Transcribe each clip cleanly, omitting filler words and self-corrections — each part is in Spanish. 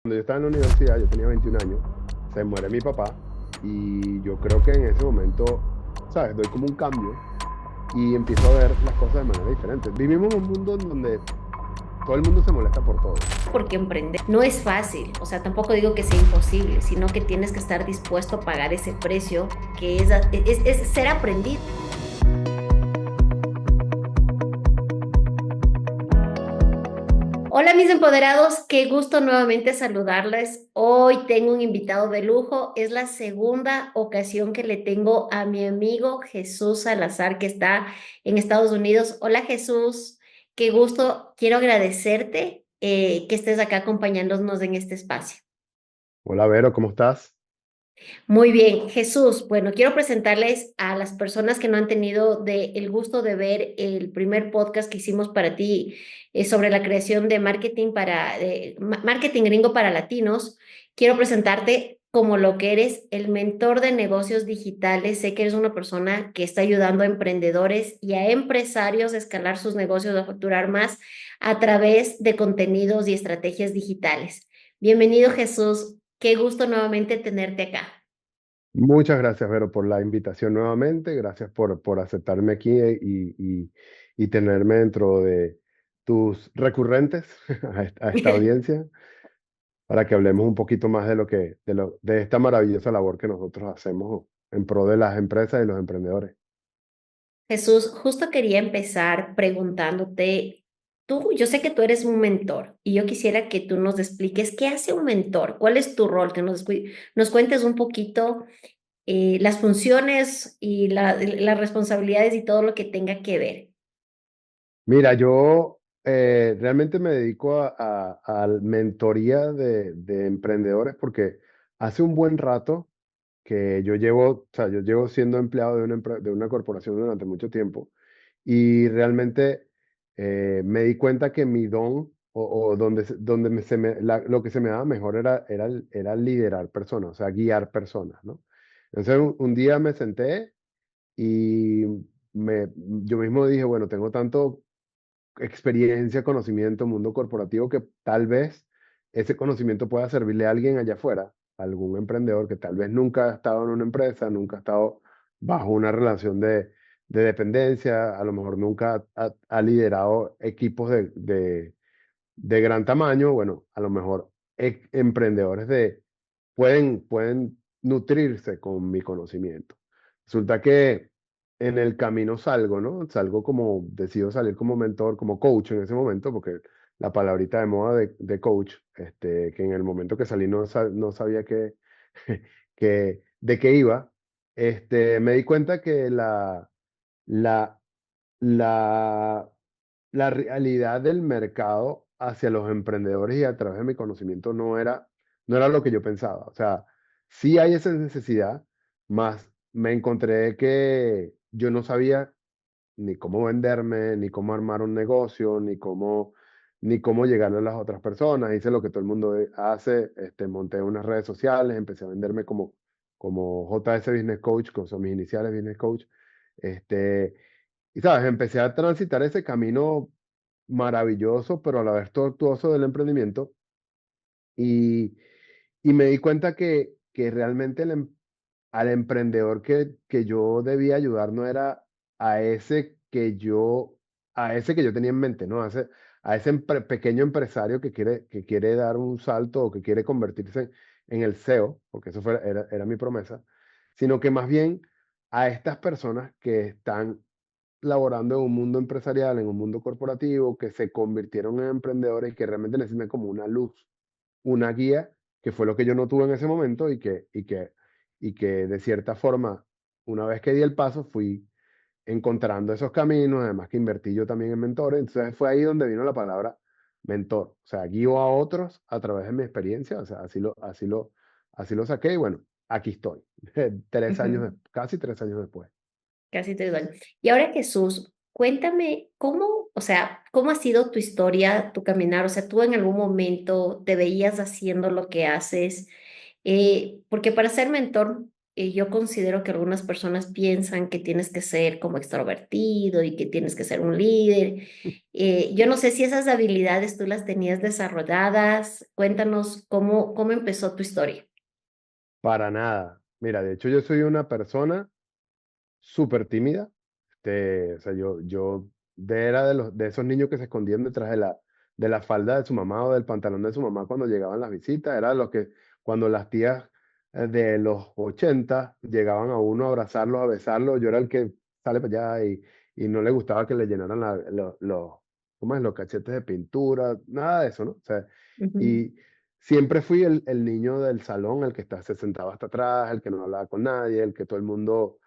Cuando yo estaba en la universidad, yo tenía 21 años, se muere mi papá y yo creo que en ese momento, ¿sabes? Doy como un cambio y empiezo a ver las cosas de manera diferente. Vivimos en un mundo en donde todo el mundo se molesta por todo. Porque emprender no es fácil, o sea, tampoco digo que sea imposible, sino que tienes que estar dispuesto a pagar ese precio que es ser aprendiz. Hola mis empoderados, qué gusto nuevamente saludarles. Hoy tengo un invitado de lujo, es la segunda ocasión que le tengo a mi amigo Jesús Salazar que está en Estados Unidos. Hola Jesús, qué gusto, quiero agradecerte que estés acá acompañándonos en este espacio. Hola, Vero, ¿cómo estás? Muy bien, Jesús. Bueno, quiero presentarles a las personas que no han tenido el gusto de ver el primer podcast que hicimos para ti sobre la creación de marketing marketing gringo para latinos. Quiero presentarte como lo que eres, el mentor de negocios digitales. Sé que eres una persona que está ayudando a emprendedores y a empresarios a escalar sus negocios, a facturar más a través de contenidos y estrategias digitales. Bienvenido, Jesús. Qué gusto nuevamente tenerte acá. Muchas gracias, Vero, por la invitación nuevamente. Gracias por aceptarme aquí y tenerme dentro de tus recurrentes a esta audiencia para que hablemos un poquito más de esta maravillosa labor que nosotros hacemos en pro de las empresas y los emprendedores. Jesús, justo quería empezar preguntándote, yo sé que tú eres un mentor y yo quisiera que tú nos expliques qué hace un mentor, cuál es tu rol, que nos cuentes un poquito las funciones y las responsabilidades y todo lo que tenga que ver. Mira, yo realmente me dedico a mentoría de emprendedores porque hace un buen rato que o sea, yo llevo siendo empleado de una corporación durante mucho tiempo y realmente me di cuenta que mi don o donde lo que se me daba mejor era liderar personas, o sea, guiar personas, ¿no? Entonces un día me senté y yo mismo dije, bueno, tengo tanto experiencia, conocimiento, mundo corporativo, que tal vez ese conocimiento pueda servirle a alguien allá afuera, a algún emprendedor que tal vez nunca ha estado en una empresa, nunca ha estado bajo una relación de dependencia, a lo mejor nunca ha liderado equipos de gran tamaño, bueno, a lo mejor emprendedores pueden nutrirse con mi conocimiento. Resulta que en el camino salgo, ¿no? Decido salir como mentor, como coach en ese momento, porque la palabrita de moda de coach, que en el momento que salí no sabía de qué iba, me di cuenta que la, la, la realidad del mercado hacia los emprendedores y a través de mi conocimiento no era lo que yo pensaba. O sea, sí hay esa necesidad, más me encontré que yo no sabía ni cómo venderme, ni cómo armar un negocio, ni cómo llegarle a las otras personas. Hice lo que todo el mundo hace, monté unas redes sociales, empecé a venderme como JS Business Coach, que son mis iniciales Business Coach. Este, y sabes, empecé a transitar ese camino maravilloso, pero a la vez tortuoso del emprendimiento. Y, y me di cuenta que realmente al emprendedor que yo debía ayudar no era a ese a ese que yo tenía en mente, ¿no? A ese pequeño empresario que quiere dar un salto o que quiere convertirse en el CEO, porque era mi promesa, sino que más bien a estas personas que están laborando en un mundo empresarial, en un mundo corporativo, que se convirtieron en emprendedores y que realmente necesitan como una luz, una guía, que fue lo que yo no tuve en ese momento y que de cierta forma, una vez que di el paso, fui encontrando esos caminos, además que invertí yo también en mentores, entonces fue ahí donde vino la palabra mentor, o sea, guío a otros a través de mi experiencia, o sea, así lo saqué y bueno, aquí estoy, Ujú. casi 3 años después. Casi te igual. Y ahora Jesús, cuéntame cómo, o sea, cómo ha sido tu historia, tu caminar, o sea, tú en algún momento te veías haciendo lo que haces, porque para ser mentor yo considero que algunas personas piensan que tienes que ser como extrovertido y que tienes que ser un líder. Yo no sé si esas habilidades tú las tenías desarrolladas. Cuéntanos cómo empezó tu historia. Para nada. Mira, de hecho yo soy una persona súper tímida. O sea, era de esos niños que se escondían detrás de la falda de su mamá o del pantalón de su mamá cuando llegaban las visitas. Era lo que cuando las tías de los 80 llegaban a uno a abrazarlo, a besarlo, yo era el que sale para allá y no le gustaba que le llenaran ¿cómo es? Los cachetes de pintura, nada de eso, ¿no? O sea, Ujú, y siempre fui el niño del salón, el que se sentaba hasta atrás, el que no hablaba con nadie, el que todo el mundo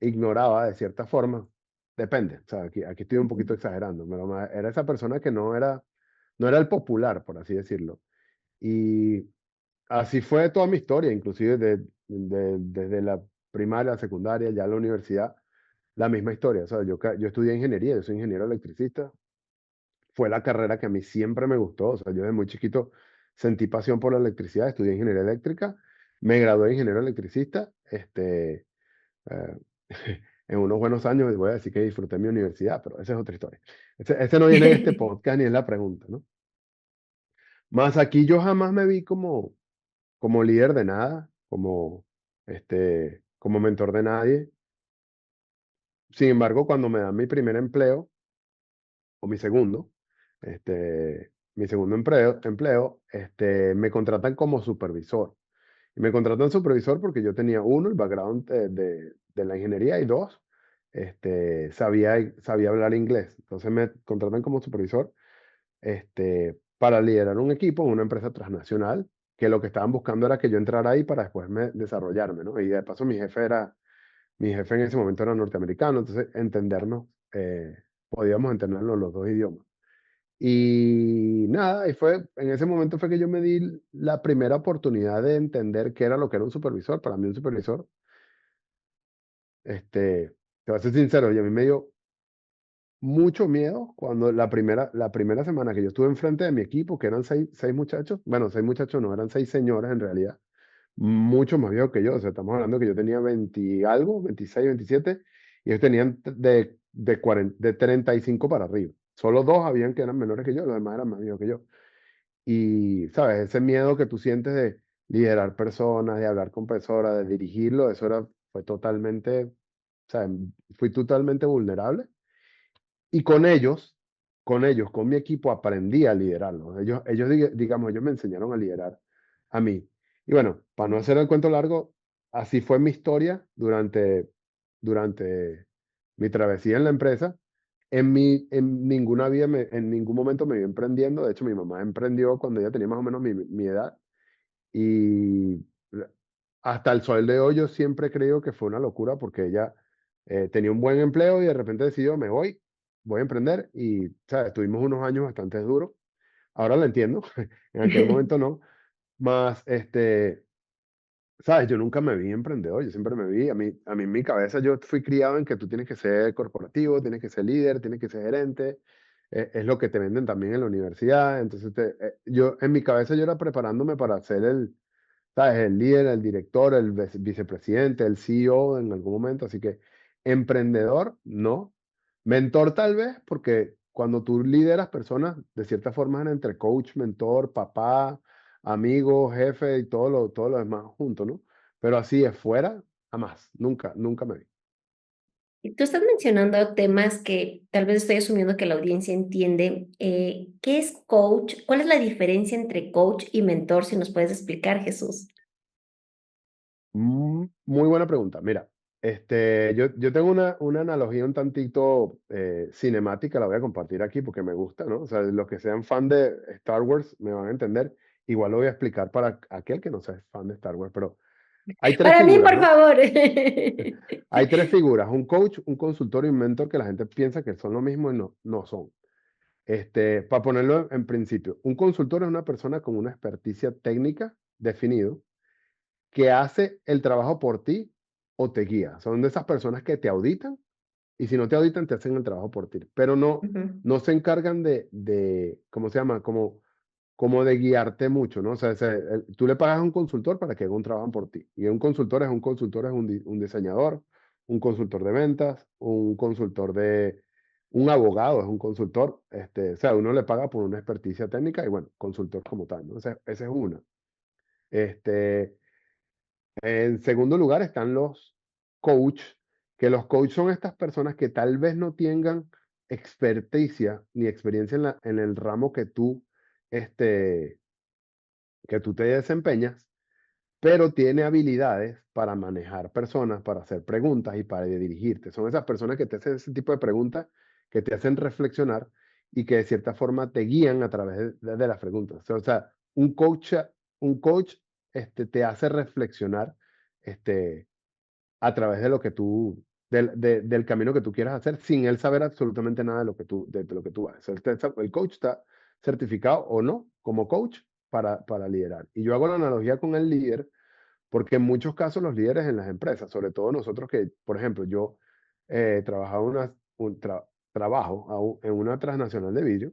ignoraba de cierta forma. Depende, o sea, aquí estoy un poquito exagerando, pero era esa persona que no era el popular, por así decirlo. Y así fue toda mi historia, inclusive desde la primaria, la secundaria, ya la universidad, la misma historia. O sea, yo estudié ingeniería, yo soy ingeniero electricista, fue la carrera que a mí siempre me gustó. O sea, yo desde muy chiquito sentí pasión por la electricidad, estudié ingeniería eléctrica, me gradué de ingeniero electricista, eh, en unos buenos años voy a decir que disfruté mi universidad, pero esa es otra historia. Ese no viene en este podcast ni en la pregunta, ¿no? Más aquí yo jamás me vi como líder de nada, como mentor de nadie. Sin embargo, cuando me dan mi primer empleo, o mi segundo empleo, me contratan como supervisor. Y me contratan supervisor porque yo tenía, uno, el background de la ingeniería y dos, sabía hablar inglés. Entonces me contratan como supervisor para liderar un equipo en una empresa transnacional, que lo que estaban buscando era que yo entrara ahí para después desarrollarme, ¿no? Y de paso mi jefe en ese momento era norteamericano, entonces podíamos entendernos los dos idiomas. Y nada, en ese momento fue que yo me di la primera oportunidad de entender qué era lo que era un supervisor. Para mí un supervisor, te voy a ser sincero, y a mí me dio mucho miedo cuando la primera semana que yo estuve enfrente de mi equipo, que eran seis muchachos, bueno, seis muchachos no, eran seis señores en realidad, mucho más viejos que yo. O sea, estamos hablando que yo tenía 20 y algo, 26, 27, y ellos tenían de 35 para arriba. Solo dos habían que eran menores que yo, los demás eran más viejos que yo. Y, ¿sabes? Ese miedo que tú sientes de liderar personas, de hablar con personas, de dirigirlo, fue totalmente, o sea, fui totalmente vulnerable. Y con mi equipo aprendí a liderarlo. Digamos, ellos me enseñaron a liderar a mí. Y bueno, para no hacer el cuento largo, así fue mi historia durante mi travesía en la empresa. En ningún momento me vi emprendiendo. De hecho, mi mamá emprendió cuando ella tenía más o menos mi edad. Y hasta el sol de hoy yo siempre creo que fue una locura porque ella tenía un buen empleo y de repente decidió, voy a emprender y, ¿sabes? Tuvimos unos años bastante duros. Ahora la entiendo, en aquel momento no. Más, ¿sabes? Yo nunca me vi emprendedor, yo siempre me vi, a mí en mi cabeza yo fui criado en que tú tienes que ser corporativo, tienes que ser líder, tienes que ser gerente, es lo que te venden también en la universidad. Entonces, en mi cabeza yo era preparándome para ser ¿sabes? El líder, el director, el vicepresidente, el CEO en algún momento. Así que emprendedor, no. Mentor tal vez, porque cuando tú lideras personas, de cierta forma, es entre coach, mentor, papá, amigo, jefe y todo lo demás junto, ¿no? Pero así es fuera, jamás, nunca, nunca me vi. Y tú estás mencionando temas que tal vez estoy asumiendo que la audiencia entiende. ¿Qué es coach? ¿Cuál es la diferencia entre coach y mentor? Si nos puedes explicar, Jesús. Muy buena pregunta. Mira, yo tengo una analogía un tantito cinemática, la voy a compartir aquí porque me gusta, ¿no? O sea, los que sean fan de Star Wars me van a entender. Igual lo voy a explicar para aquel que no sea fan de Star Wars, pero hay tres Para mí, figuras, por ¿no? favor. Hay tres figuras, un coach, un consultor y un mentor que la gente piensa que son lo mismo y no, no son. Para ponerlo en principio, un consultor es una persona con una experticia técnica definido que hace el trabajo por ti o te guía. Son de esas personas que te auditan y si no te auditan te hacen el trabajo por ti, pero no, Ujú, no se encargan ¿cómo se llama? Como como de guiarte mucho, ¿no? O sea, tú le pagas a un consultor para que haga un trabajo por ti. Y un consultor es un diseñador, un consultor de ventas, un abogado es un consultor. O sea, uno le paga por una experticia técnica y bueno, consultor como tal, ¿no? Esa es una. Este, en segundo lugar están los coach, que los coach son estas personas que tal vez no tengan experticia ni experiencia en el ramo este, que tú te desempeñas, pero tiene habilidades para manejar personas, para hacer preguntas y para dirigirte. Son esas personas que te hacen ese tipo de preguntas, que te hacen reflexionar y que de cierta forma te guían a través de las preguntas. O sea, un coach te hace reflexionar este, a través de lo que del camino que tú quieras hacer, sin él saber absolutamente nada de lo que tú haces. El coach está certificado o no como coach para liderar. Y yo hago la analogía con el líder, porque en muchos casos los líderes en las empresas, sobre todo nosotros que, por ejemplo, yo trabajaba trabajo en una transnacional de vidrio.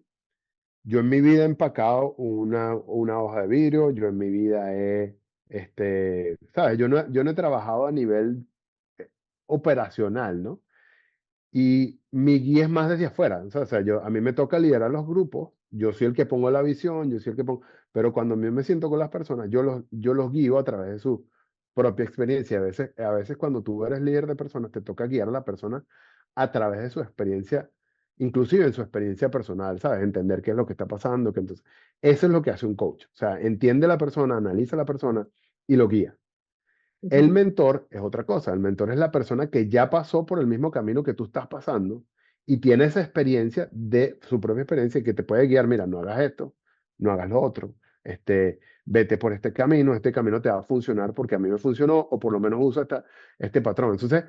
Yo en mi vida he empacado una hoja de vidrio, yo en mi vida ¿sabes? Yo no he trabajado a nivel eh, operacional, ¿no? Y mi guía es más desde afuera. O sea, a mí me toca liderar los grupos, yo soy el que pongo la visión, yo soy el que pongo, pero cuando a mí me siento con las personas, yo los guío a través de su propia experiencia. A veces cuando tú eres líder de personas, te toca guiar a la persona a través de su experiencia, inclusive en su experiencia personal, ¿sabes? Entender qué es lo que está pasando, que entonces, eso es lo que hace un coach. O sea, entiende a la persona, analiza a la persona y lo guía. El Ujú, mentor es otra cosa. El mentor es la persona que ya pasó por el mismo camino que tú estás pasando y tiene esa experiencia de su propia experiencia que te puede guiar. Mira, no hagas esto, no hagas lo otro. Vete por este camino te va a funcionar porque a mí me funcionó o por lo menos usa este patrón. Entonces,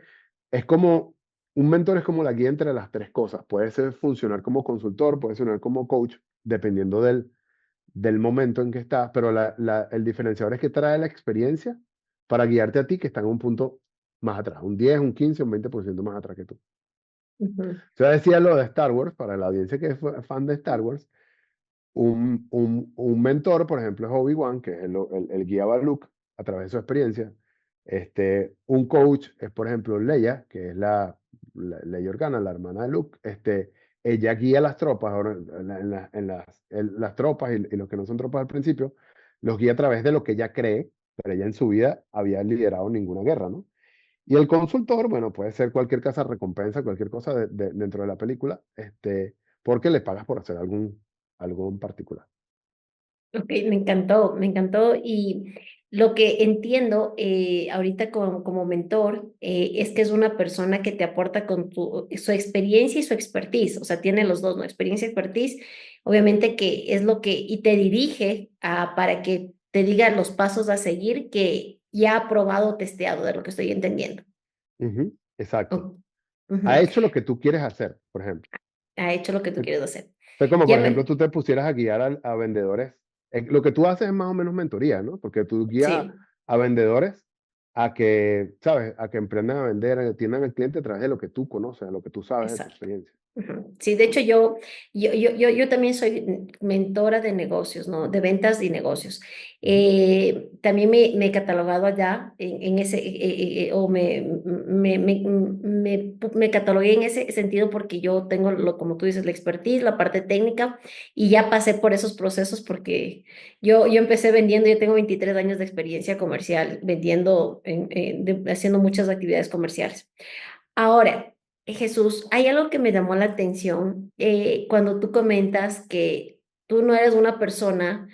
un mentor es como la guía entre las tres cosas. Puede ser funcionar como consultor, puede funcionar como coach, dependiendo del momento en que estás, pero el diferenciador es que trae la experiencia para guiarte a ti que está en un punto más atrás, un 10 un 15 un 20% más atrás que tú. ujú, Yo decía lo de Star Wars, para la audiencia que es fan de Star Wars, un mentor, por ejemplo, es Obi-Wan, que es el guiaba a Luke a través de su experiencia. Un coach es, por ejemplo, Leia, que es Leia Organa, la hermana de Luke. Ella guía a las tropas, ahora, las tropas y los que no son tropas al principio, los guía a través de lo que ella cree, pero ella en su vida había liderado ninguna guerra, ¿no? Y el consultor, bueno, puede ser cualquier casa recompensa, cualquier cosa dentro de la película, porque le pagas por hacer algo en particular. ok, me encantó y lo que entiendo ahorita como mentor es que es una persona que te aporta con su experiencia y su expertise, o sea, tiene los dos, ¿no? Experiencia y expertise, obviamente que es lo que, y te dirige para que te diga los pasos a seguir que ya ha probado o testeado, de lo que estoy entendiendo. Ujú, exacto. O- ujú, Ha hecho lo que tú quieres hacer, por ejemplo. ha hecho lo que tú Es quieres hacer. es como, Ya por ejemplo, me, tú te pusieras a guiar a vendedores. Lo que tú haces es más o menos mentoría, ¿no? Porque tú guías a, sí. a vendedores a que, ¿sabes? A que emprendan a vender, a que atiendan al cliente a través de lo que tú conoces, de lo que tú sabes de tu Exacto. experiencia. Ujú. Sí, de hecho yo también soy mentora de negocios, ¿no? De ventas y negocios. Ujú, También me he catalogado allá en ese, o me catalogué en ese sentido porque yo tengo, como tú dices, la expertise, la parte técnica, y ya pasé por esos procesos porque yo empecé vendiendo, yo tengo 23 años de experiencia comercial, vendiendo, haciendo muchas actividades comerciales. Ahora, Jesús, hay algo que me llamó la atención cuando tú comentas que tú no eres una persona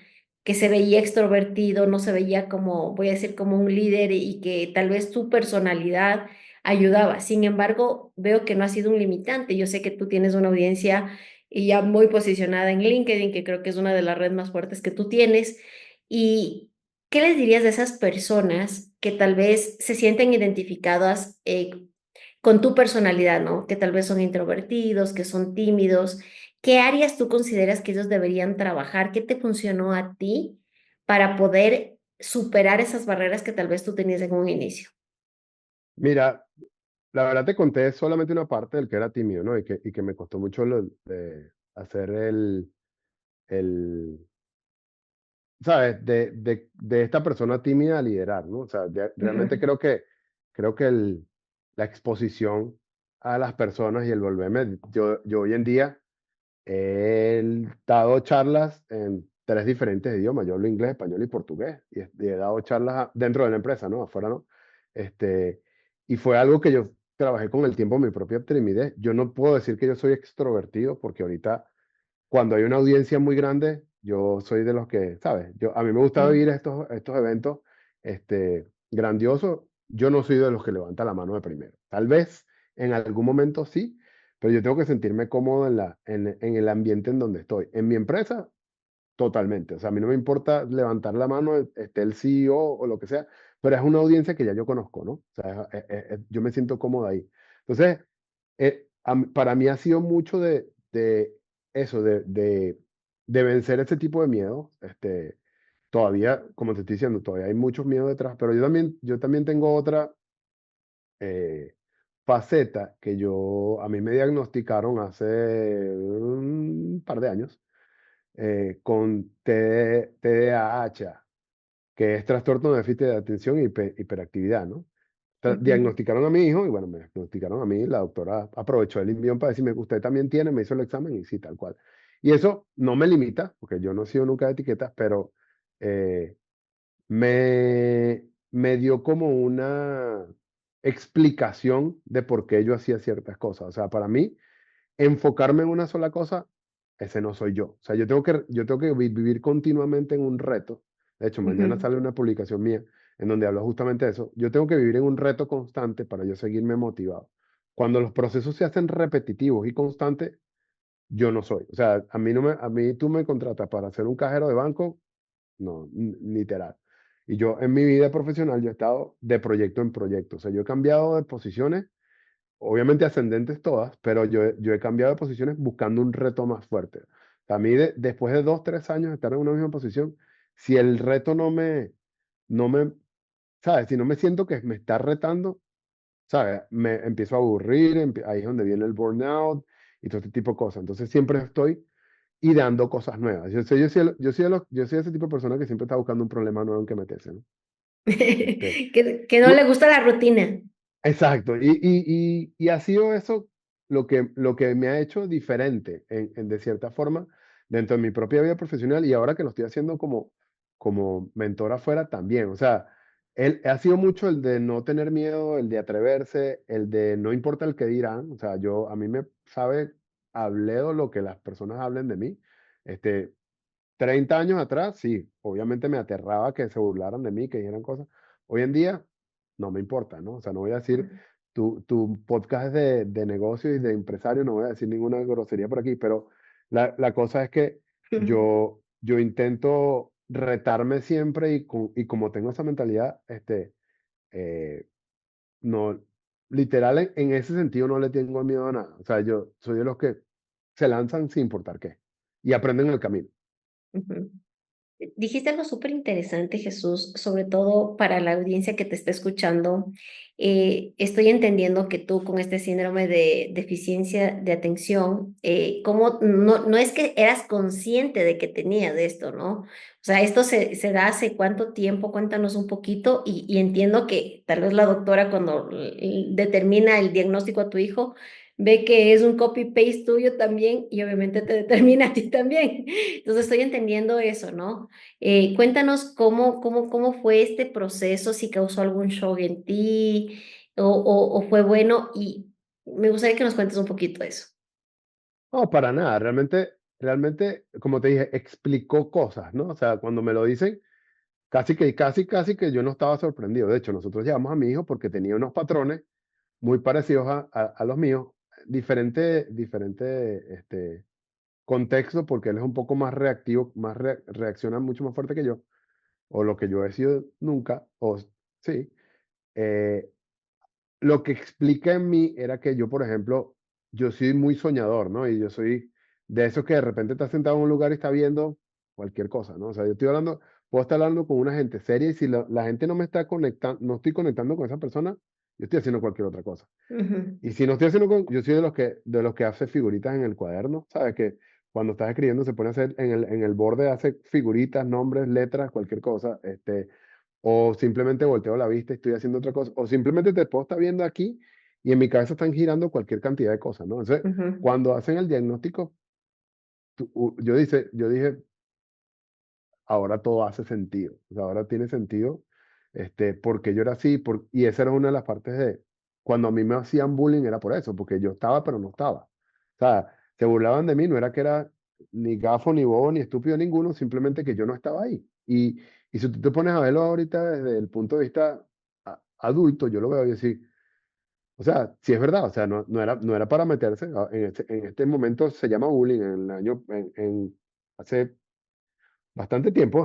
que se veía extrovertido, no se veía como, voy a decir, como un líder y que tal vez tu personalidad ayudaba. Sin embargo, veo que no ha sido un limitante. Yo sé que tú tienes una audiencia ya muy posicionada en LinkedIn, que creo que es una de las redes más fuertes que tú tienes. ¿Y qué les dirías de esas personas que tal vez se sienten identificadas con tu personalidad, ¿no? Que tal vez son introvertidos, que son tímidos? ¿Qué áreas tú consideras que ellos deberían trabajar? ¿Qué te funcionó a ti para poder superar esas barreras que tal vez tú tenías en un inicio? Mira, la verdad te conté solamente una parte del que era tímido, ¿no? Y que me costó mucho hacer el, ¿sabes? De esta persona tímida a liderar, ¿no? O sea, realmente Ujú, creo que la exposición a las personas y el volverme, yo hoy en día he dado charlas en tres diferentes idiomas. Yo hablo inglés, español y portugués. Y he dado charlas dentro de la empresa, ¿no? Afuera, ¿no? Este, y fue algo que yo trabajé con el tiempo, mi propia timidez. Yo no puedo decir que yo soy extrovertido porque ahorita cuando hay una audiencia muy grande, yo soy de los que, ¿sabes? A mí me gusta ujú. vivir estos eventos grandiosos. Yo no soy de los que levanta la mano de primero. Tal vez en algún momento sí, pero yo tengo que sentirme cómodo en el ambiente en donde estoy. En mi empresa, totalmente. O sea, a mí no me importa levantar la mano, esté el CEO o lo que sea, pero es una audiencia que ya yo conozco, ¿no? O sea, yo me siento cómodo ahí. Entonces, para mí ha sido mucho de eso, de vencer ese tipo de miedo. Todavía, como te estoy diciendo, todavía hay muchos miedos detrás, pero yo también tengo otra faceta que a mí me diagnosticaron hace un par de años con TDAH, que es trastorno de déficit de atención y hiperactividad, ¿no? Ujú. Diagnosticaron a mi hijo y bueno, me diagnosticaron a mí, la doctora aprovechó el envión para decirme, usted también tiene, me hizo el examen y sí, tal cual. Y eso no me limita, porque yo no he sido nunca de etiquetas, pero eh, me dio como una explicación de por qué yo hacía ciertas cosas. O sea, para mí, enfocarme en una sola cosa, ese no soy yo. O sea, yo tengo que vivir continuamente en un reto. De hecho, mañana Ujú. sale una publicación mía en donde hablo justamente de eso. Yo tengo que vivir en un reto constante para yo seguirme motivado. Cuando los procesos se hacen repetitivos y constantes, yo no soy. O sea, a mí tú me contratas para ser un cajero de banco, no, literal. Y yo en mi vida profesional, yo he estado de proyecto en proyecto. O sea, yo he cambiado de posiciones, obviamente ascendentes todas, pero yo he cambiado de posiciones buscando un reto más fuerte. A mí, después de 2, 3 años de estar en una misma posición, si el reto no me, ¿sabes? Si no me siento que me está retando, ¿sabes? Me empiezo a aburrir, ahí es donde viene el burnout y todo este tipo de cosas. Entonces siempre estoy ideando cosas nuevas. Yo soy ese tipo de persona que siempre está buscando un problema nuevo en que meterse, ¿no? Este, Que no le tú- gusta la rutina. exacto. Y ha sido eso lo que me ha hecho diferente, de cierta forma, dentro de mi propia vida profesional y ahora que lo estoy haciendo como mentor afuera también. O sea, ha sido mucho el de no tener miedo, el de atreverse, el de no importa el que dirán. O sea, a mí me sabe, habledo lo que las personas hablen de mí. Este, 30 años atrás, sí, obviamente me aterraba que se burlaran de mí, que dijeran cosas. Hoy en día, no me importa, ¿no? O sea, no voy a decir, tu podcast es de negocio y de empresario, no voy a decir ninguna grosería por aquí, pero la cosa es que yo intento retarme siempre y como tengo esa mentalidad, eh, no, literal, en ese sentido no le tengo miedo a nada. O sea, yo soy de los que se lanzan sin importar qué y aprenden en el camino. Ujú. Dijiste algo súper interesante, Jesús, sobre todo para la audiencia que te está escuchando. Estoy entendiendo que tú con este síndrome de deficiencia de atención, como no es que eras consciente de que tenía de esto, ¿no? O sea, esto se da hace cuánto tiempo, cuéntanos un poquito y entiendo que tal vez la doctora cuando determina el diagnóstico a tu hijo, ve que es un copy-paste tuyo también y obviamente te determina a ti también. Entonces estoy entendiendo eso, ¿no? Cuéntanos cómo fue este proceso, si causó algún shock en ti o fue bueno y me gustaría que nos cuentes un poquito de eso. No, para nada. Realmente, como te dije, explicó cosas, ¿no? O sea, cuando me lo dicen, casi que yo no estaba sorprendido. De hecho, nosotros llevamos a mi hijo porque tenía unos patrones muy parecidos a los míos, diferente contexto, porque él es un poco más reactivo, reacciona mucho más fuerte que yo, o lo que yo he sido nunca, o sí. Eh, lo que explica en mí era que yo, por ejemplo, yo soy muy soñador, ¿no? Y yo soy de esos que de repente está sentado en un lugar y está viendo cualquier cosa, ¿no? O sea, puedo estar hablando con una gente seria y si la gente no me está conectando, no estoy conectando con esa persona, yo estoy haciendo cualquier otra cosa. Ujú, Y si no estoy haciendo, yo soy de los que hace figuritas en el cuaderno, ¿sabes? Que cuando estás escribiendo se pone a hacer en el borde, hace figuritas, nombres, letras, cualquier cosa, o simplemente volteo la vista y estoy haciendo otra cosa, o simplemente te puedo estar viendo aquí y en mi cabeza están girando cualquier cantidad de cosas, ¿no? Entonces, Ujú. cuando hacen el diagnóstico, yo dije, ahora todo hace sentido. O sea, ahora tiene sentido, porque yo era así, y esa era una de las partes de, cuando a mí me hacían bullying era por eso, porque yo estaba, pero no estaba. O sea, se burlaban de mí, no era que era ni gafo, ni bobo, ni estúpido ninguno, simplemente que yo no estaba ahí. Y si tú te pones a verlo ahorita desde el punto de vista adulto, yo lo veo y decir, o sea, sí es verdad, o sea, no era para meterse, en este momento se llama bullying, en el año, hace bastante tiempo,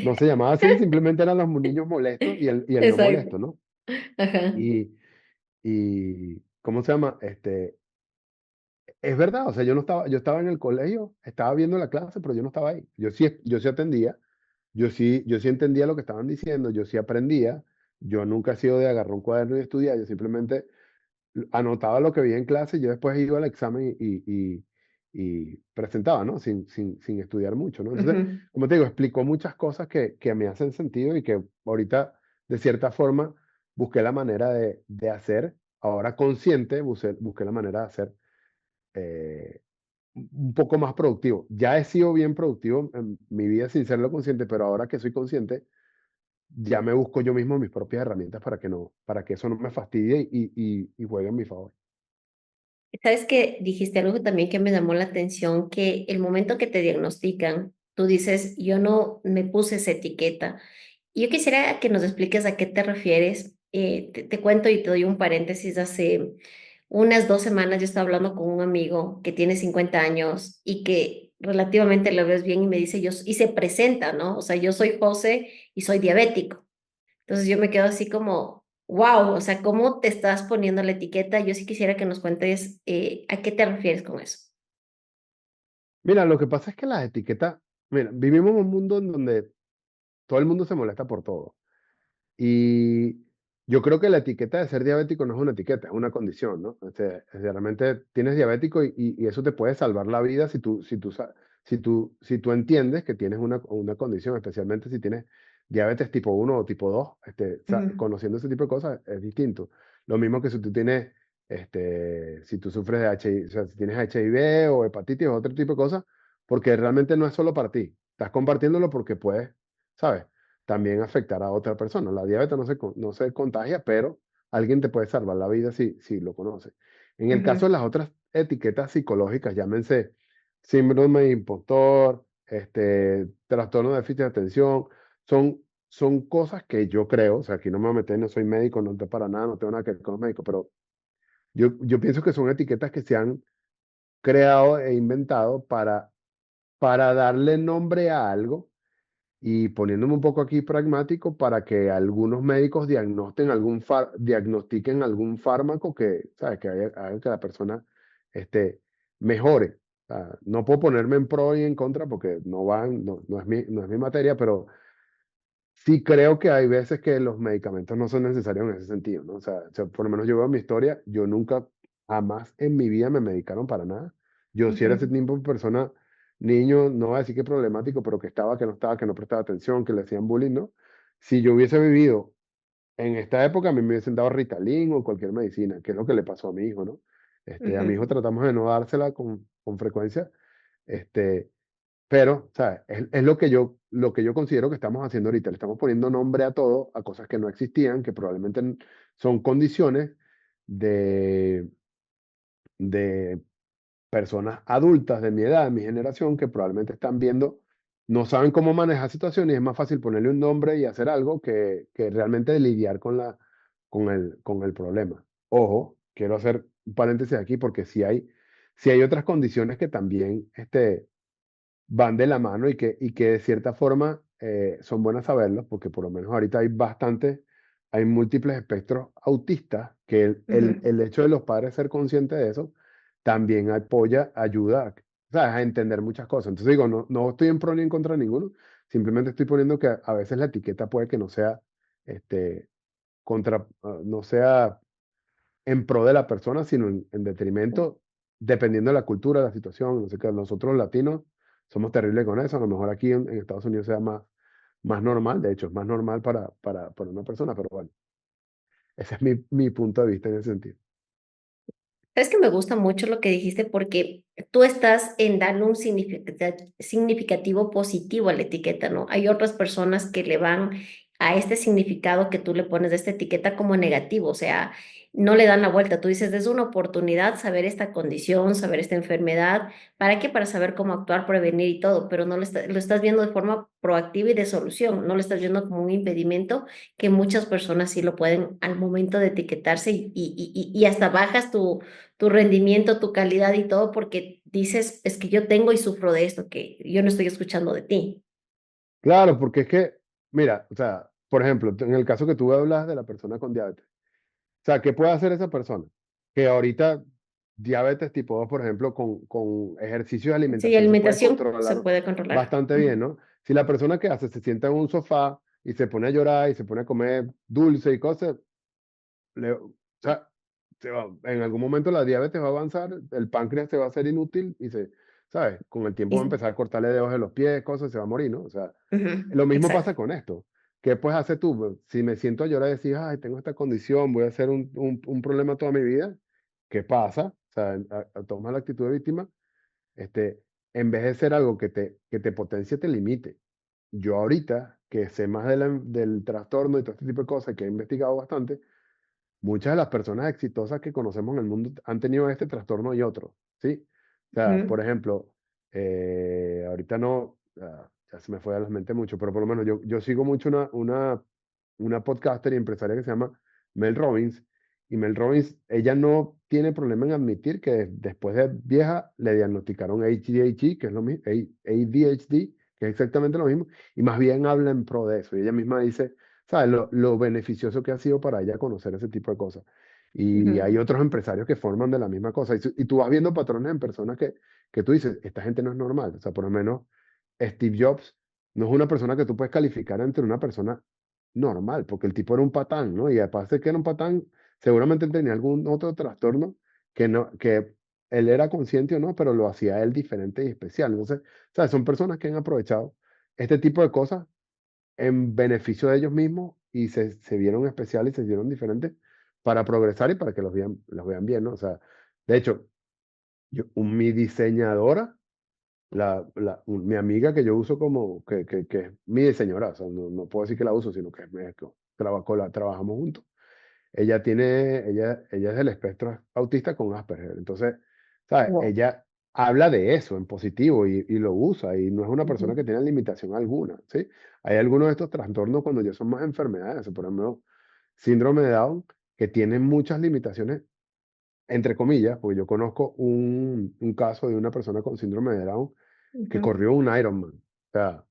no se llamaba así, simplemente eran los niños molestos y el no Exacto. molesto, ¿no? Ajá. Y, ¿cómo se llama? Es verdad, o sea, yo estaba en el colegio, estaba viendo la clase, pero yo no estaba ahí. Yo sí atendía, yo sí entendía lo que estaban diciendo, yo sí aprendía, yo nunca he sido de agarrar un cuaderno y estudiar, yo simplemente anotaba lo que veía en clase y yo después iba al examen y presentaba, ¿no? Sin estudiar mucho, ¿no? Entonces, Ujú. como te digo, explicó muchas cosas que me hacen sentido y que ahorita, de cierta forma, busqué la manera de hacer, ahora consciente, busqué la manera de hacer eh, un poco más productivo. Ya he sido bien productivo en mi vida sin serlo consciente, pero ahora que soy consciente, ya me busco yo mismo mis propias herramientas para que eso no me fastidie y juegue en mi favor. Sabes que dijiste algo también que me llamó la atención, que el momento que te diagnostican, tú dices, yo no me puse esa etiqueta. Y yo quisiera que nos expliques a qué te refieres. Te cuento y te doy un paréntesis. Hace unas 2 semanas yo estaba hablando con un amigo que tiene 50 años y que relativamente lo ves bien y me dice, y se presenta, ¿no? O sea, yo soy José y soy diabético. Entonces yo me quedo así como, wow, o sea, ¿cómo te estás poniendo la etiqueta? Yo sí quisiera que nos cuentes a qué te refieres con eso. Mira, lo que pasa es que las etiquetas, mira, vivimos en un mundo en donde todo el mundo se molesta por todo. Y yo creo que la etiqueta de ser diabético no es una etiqueta, es una condición, ¿no? Realmente tienes diabético y eso te puede salvar la vida si tú entiendes que tienes una condición, especialmente si tienes diabetes tipo 1 o tipo 2, Ujú, conociendo ese tipo de cosas es distinto. Lo mismo que si tú tienes, si tú sufres de HIV, o sea, si tienes HIV o hepatitis o otro tipo de cosas, porque realmente no es solo para ti. Estás compartiéndolo porque puedes, ¿sabes? También afectar a otra persona. La diabetes no se contagia, pero alguien te puede salvar la vida si lo conoce. En el caso de ujú, las otras etiquetas psicológicas, llámense síndrome de impostor, trastorno de déficit de atención, son cosas que yo creo, o sea, aquí no me voy a meter, no soy médico, no te para nada, no tengo nada que ver con los médicos, pero yo pienso que son etiquetas que se han creado e inventado para darle nombre a algo y poniéndome un poco aquí pragmático para que algunos médicos diagnostiquen algún fármaco que, ¿sabes? Que haga que la persona mejore. O sea, no puedo ponerme en pro y en contra porque no es mi materia, pero sí creo que hay veces que los medicamentos no son necesarios en ese sentido, ¿no? O sea, por lo menos yo veo mi historia, yo nunca, jamás en mi vida me medicaron para nada. Yo sí era ese ujú, tipo de persona, niño, no voy a decir que problemático, pero que no estaba, que no prestaba atención, que le hacían bullying, ¿no? Si yo hubiese vivido en esta época, a mí me hubiesen dado Ritalin o cualquier medicina, que es lo que le pasó a mi hijo, ¿no? A mi hijo ujú. tratamos de no dársela con frecuencia, este, pero, ¿sabes? Es lo que yo considero que estamos haciendo ahorita. Le estamos poniendo nombre a todo, a cosas que no existían, que probablemente son condiciones de, de personas adultas de mi edad, de mi generación, que probablemente están viendo, no saben cómo manejar situaciones y es más fácil ponerle un nombre y hacer algo que realmente lidiar con el problema. Ojo, quiero hacer un paréntesis aquí porque si hay otras condiciones que también, van de la mano y que de cierta forma son buenas saberlos, porque por lo menos ahorita hay múltiples espectros autistas, que Ujú. el hecho de los padres ser conscientes de eso también ayuda, ¿sabes? A entender muchas cosas. Entonces digo, no estoy en pro ni en contra de ninguno, simplemente estoy poniendo que a veces la etiqueta puede que no sea, este, no sea en pro de la persona, sino en detrimento. dependiendo de la cultura, la situación, no sé qué, nosotros los latinos somos terribles con eso, a lo mejor aquí en Estados Unidos sea más normal, de hecho, es más normal para una persona, pero bueno, ese es mi punto de vista en ese sentido. Es que me gusta mucho lo que dijiste porque tú estás en darle un significativo positivo a la etiqueta, ¿no? Hay otras personas que le van a este significado que tú le pones de esta etiqueta como negativo, o sea, no le dan la vuelta. Tú dices, es una oportunidad saber esta condición, saber esta enfermedad. ¿Para qué? Para saber cómo actuar, prevenir y todo, pero no lo estás viendo de forma proactiva y de solución, no lo estás viendo como un impedimento que muchas personas sí lo pueden al momento de etiquetarse y hasta bajas tu rendimiento, tu calidad y todo, porque dices, es que yo tengo y sufro de esto, que yo no estoy escuchando de ti. Claro, porque es que, mira, o sea, por ejemplo, en el caso que tú hablas de la persona con diabetes, o sea, ¿qué puede hacer esa persona? Que ahorita diabetes tipo 2, por ejemplo, con ejercicios de Sí, alimentación se puede alimentación se controlar puede controlar. bastante bien, Ujú, ¿no? Si la persona que hace se sienta en un sofá y se pone a llorar y se pone a comer dulce y cosas, o sea, en algún momento la diabetes va a avanzar, el páncreas se va a hacer inútil y ¿sabes? Con el tiempo va a y- empezar a cortarle dedos de los pies, cosas, se va a morir, ¿no? O sea, ujú, lo mismo exacto. pasa con esto. ¿Qué puedes hacer tú? Pues, si me siento a llorar y decir, ay, tengo esta condición, voy a hacer un problema toda mi vida, ¿qué pasa? O sea, tomas la actitud de víctima, este, en vez de ser algo que te potencie, te limite. Yo ahorita, que sé más del trastorno y todo este tipo de cosas, que he investigado bastante, muchas de las personas exitosas que conocemos en el mundo han tenido este trastorno y otro, ¿sí? O sea, por Ujú, ejemplo, ahorita no, ya se me fue a la mente mucho, pero por lo menos yo sigo mucho una podcaster y empresaria que se llama Mel Robbins, y Mel Robbins, ella no tiene problema en admitir que después de vieja le diagnosticaron ADHD, que es lo mismo, ADHD, que es exactamente lo mismo, y más bien habla en pro de eso, y ella misma dice, ¿sabes? Lo beneficioso que ha sido para ella conocer ese tipo de cosas. Y hay ujú, otros empresarios que forman de la misma cosa. Y tú vas viendo patrones en personas que tú dices, esta gente no es normal. O sea, por lo menos Steve Jobs no es una persona que tú puedes calificar entre una persona normal, porque el tipo era un patán, ¿no? Y aparte de que era un patán, seguramente tenía algún otro trastorno que él era consciente o no, pero lo hacía él diferente y especial. Entonces, ¿sabes? Son personas que han aprovechado este tipo de cosas en beneficio de ellos mismos y se vieron especiales y se vieron diferentes para progresar y para que los vean bien, ¿no? O sea, de hecho, mi diseñadora, mi amiga que yo uso que es mi diseñadora, o sea, no puedo decir que la uso, sino que trabajamos juntos. Ella es del espectro autista con Asperger. Entonces, ¿sabes? wow, Ella habla de eso en positivo y lo usa y no es una persona ujú, que tiene limitación alguna, ¿sí? Hay algunos de estos trastornos cuando ya son más enfermedades, por ejemplo, síndrome de Down, que tienen muchas limitaciones, entre comillas, porque yo conozco un caso de una persona con síndrome de Down que ujú, corrió un Ironman. O sea,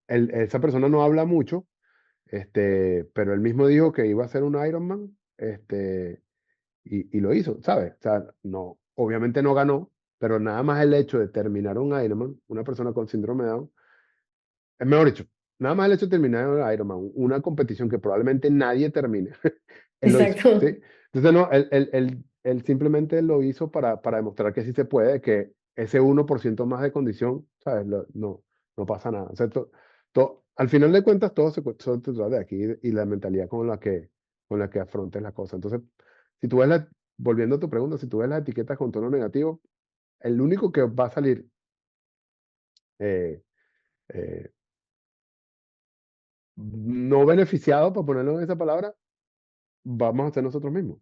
esa persona no habla mucho, pero él mismo dijo que iba a hacer un Ironman, y lo hizo, ¿sabes? O sea, no, obviamente no ganó, pero nada más el hecho de terminar un Ironman, una persona con síndrome de Down, es mejor dicho, nada más el hecho de terminar un Ironman, una competición que probablemente nadie termine, él lo hizo, exacto. ¿sí? Entonces, no, él simplemente lo hizo para demostrar que sí se puede, que ese 1% más de condición, ¿sabes? No pasa nada. O sea, al final de cuentas, todo se trata de aquí y la mentalidad con la que afrontes las cosas. Entonces, si tú ves volviendo a tu pregunta, si tú ves las etiquetas con tono negativo, el único que va a salir eh, eh, no beneficiado, para ponerlo en esa palabra, vamos a ser nosotros mismos.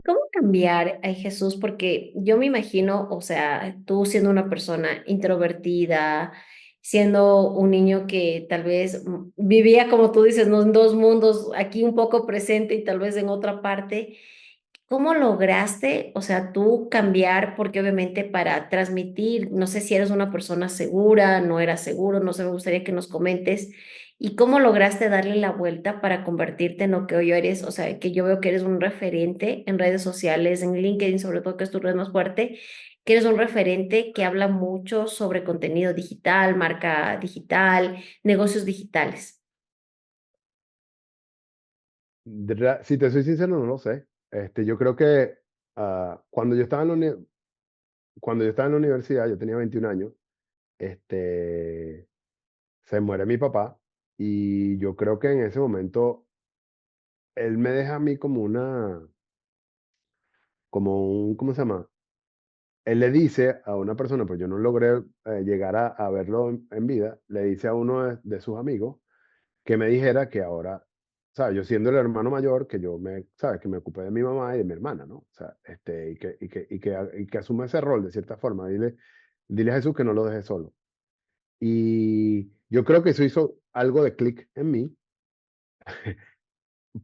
¿Cómo cambiar, ay Jesús? Porque yo me imagino, o sea, tú siendo una persona introvertida, siendo un niño que tal vez vivía, como tú dices, ¿no? En dos mundos, aquí un poco presente y tal vez en otra parte. ¿Cómo lograste, o sea, tú cambiar? Porque obviamente para transmitir, no sé si eres una persona segura, no eras seguro, no sé, me gustaría que nos comentes. ¿Y cómo lograste darle la vuelta para convertirte en lo que hoy eres? O sea, que yo veo que eres un referente en redes sociales, en LinkedIn, sobre todo, que es tu red más fuerte, que eres un referente que habla mucho sobre contenido digital, marca digital, negocios digitales. Si te soy sincero, no lo sé. Yo creo que cuando yo estaba en cuando yo estaba en la universidad, yo tenía 21 años, este, se muere mi papá y yo creo que en ese momento él me deja a mí como ¿cómo se llama? Él le dice a una persona, pues yo no logré llegar a verlo en vida, le dice a uno de sus amigos que me dijera que ahora, ¿sabes? Yo siendo el hermano mayor, que ¿sabes? Que me ocupé de mi mamá y de mi hermana, ¿no? O sea, y que asume ese rol de cierta forma. Dile a Jesús que no lo deje solo. Y yo creo que eso hizo algo de clic en mí.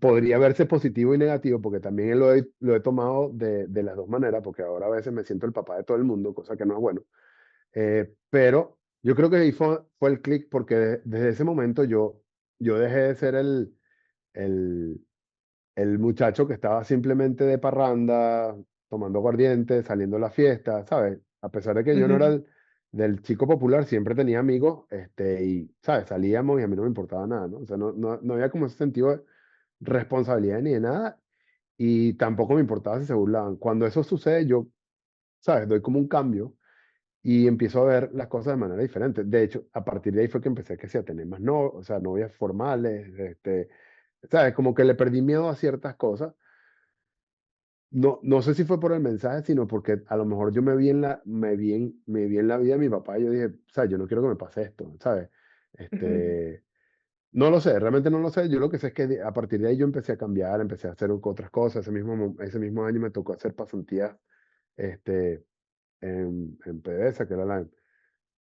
Podría verse positivo y negativo, porque también lo he tomado de las dos maneras, porque ahora a veces me siento el papá de todo el mundo, cosa que no es bueno. Pero yo creo que ahí fue el clic, porque desde ese momento yo dejé de ser el, el muchacho que estaba simplemente de parranda, tomando aguardiente, saliendo a la fiesta, ¿sabes? A pesar de que yo no era Ujú, del chico popular, siempre tenía amigos, y, ¿sabes? Salíamos y a mí no me importaba nada, ¿no? O sea, no había como ese sentido de responsabilidad ni de nada, y tampoco me importaba si se burlaban. Cuando eso sucede, yo, ¿sabes? Doy como un cambio y empiezo a ver las cosas de manera diferente. De hecho, a partir de ahí fue que empecé que sí, a tener más no, o sea, novias formales, ¿sabes? Como que le perdí miedo a ciertas cosas. No sé si fue por el mensaje, sino porque a lo mejor yo me vi en la vida de mi papá y yo dije, ¿sabes? Yo no quiero que me pase esto, ¿sabes? ujú. Este, no lo sé, realmente no lo sé. Yo lo que sé es que a partir de ahí yo empecé a cambiar, empecé a hacer otras cosas. Ese mismo año me tocó hacer pasantías, este, en PDVSA, que era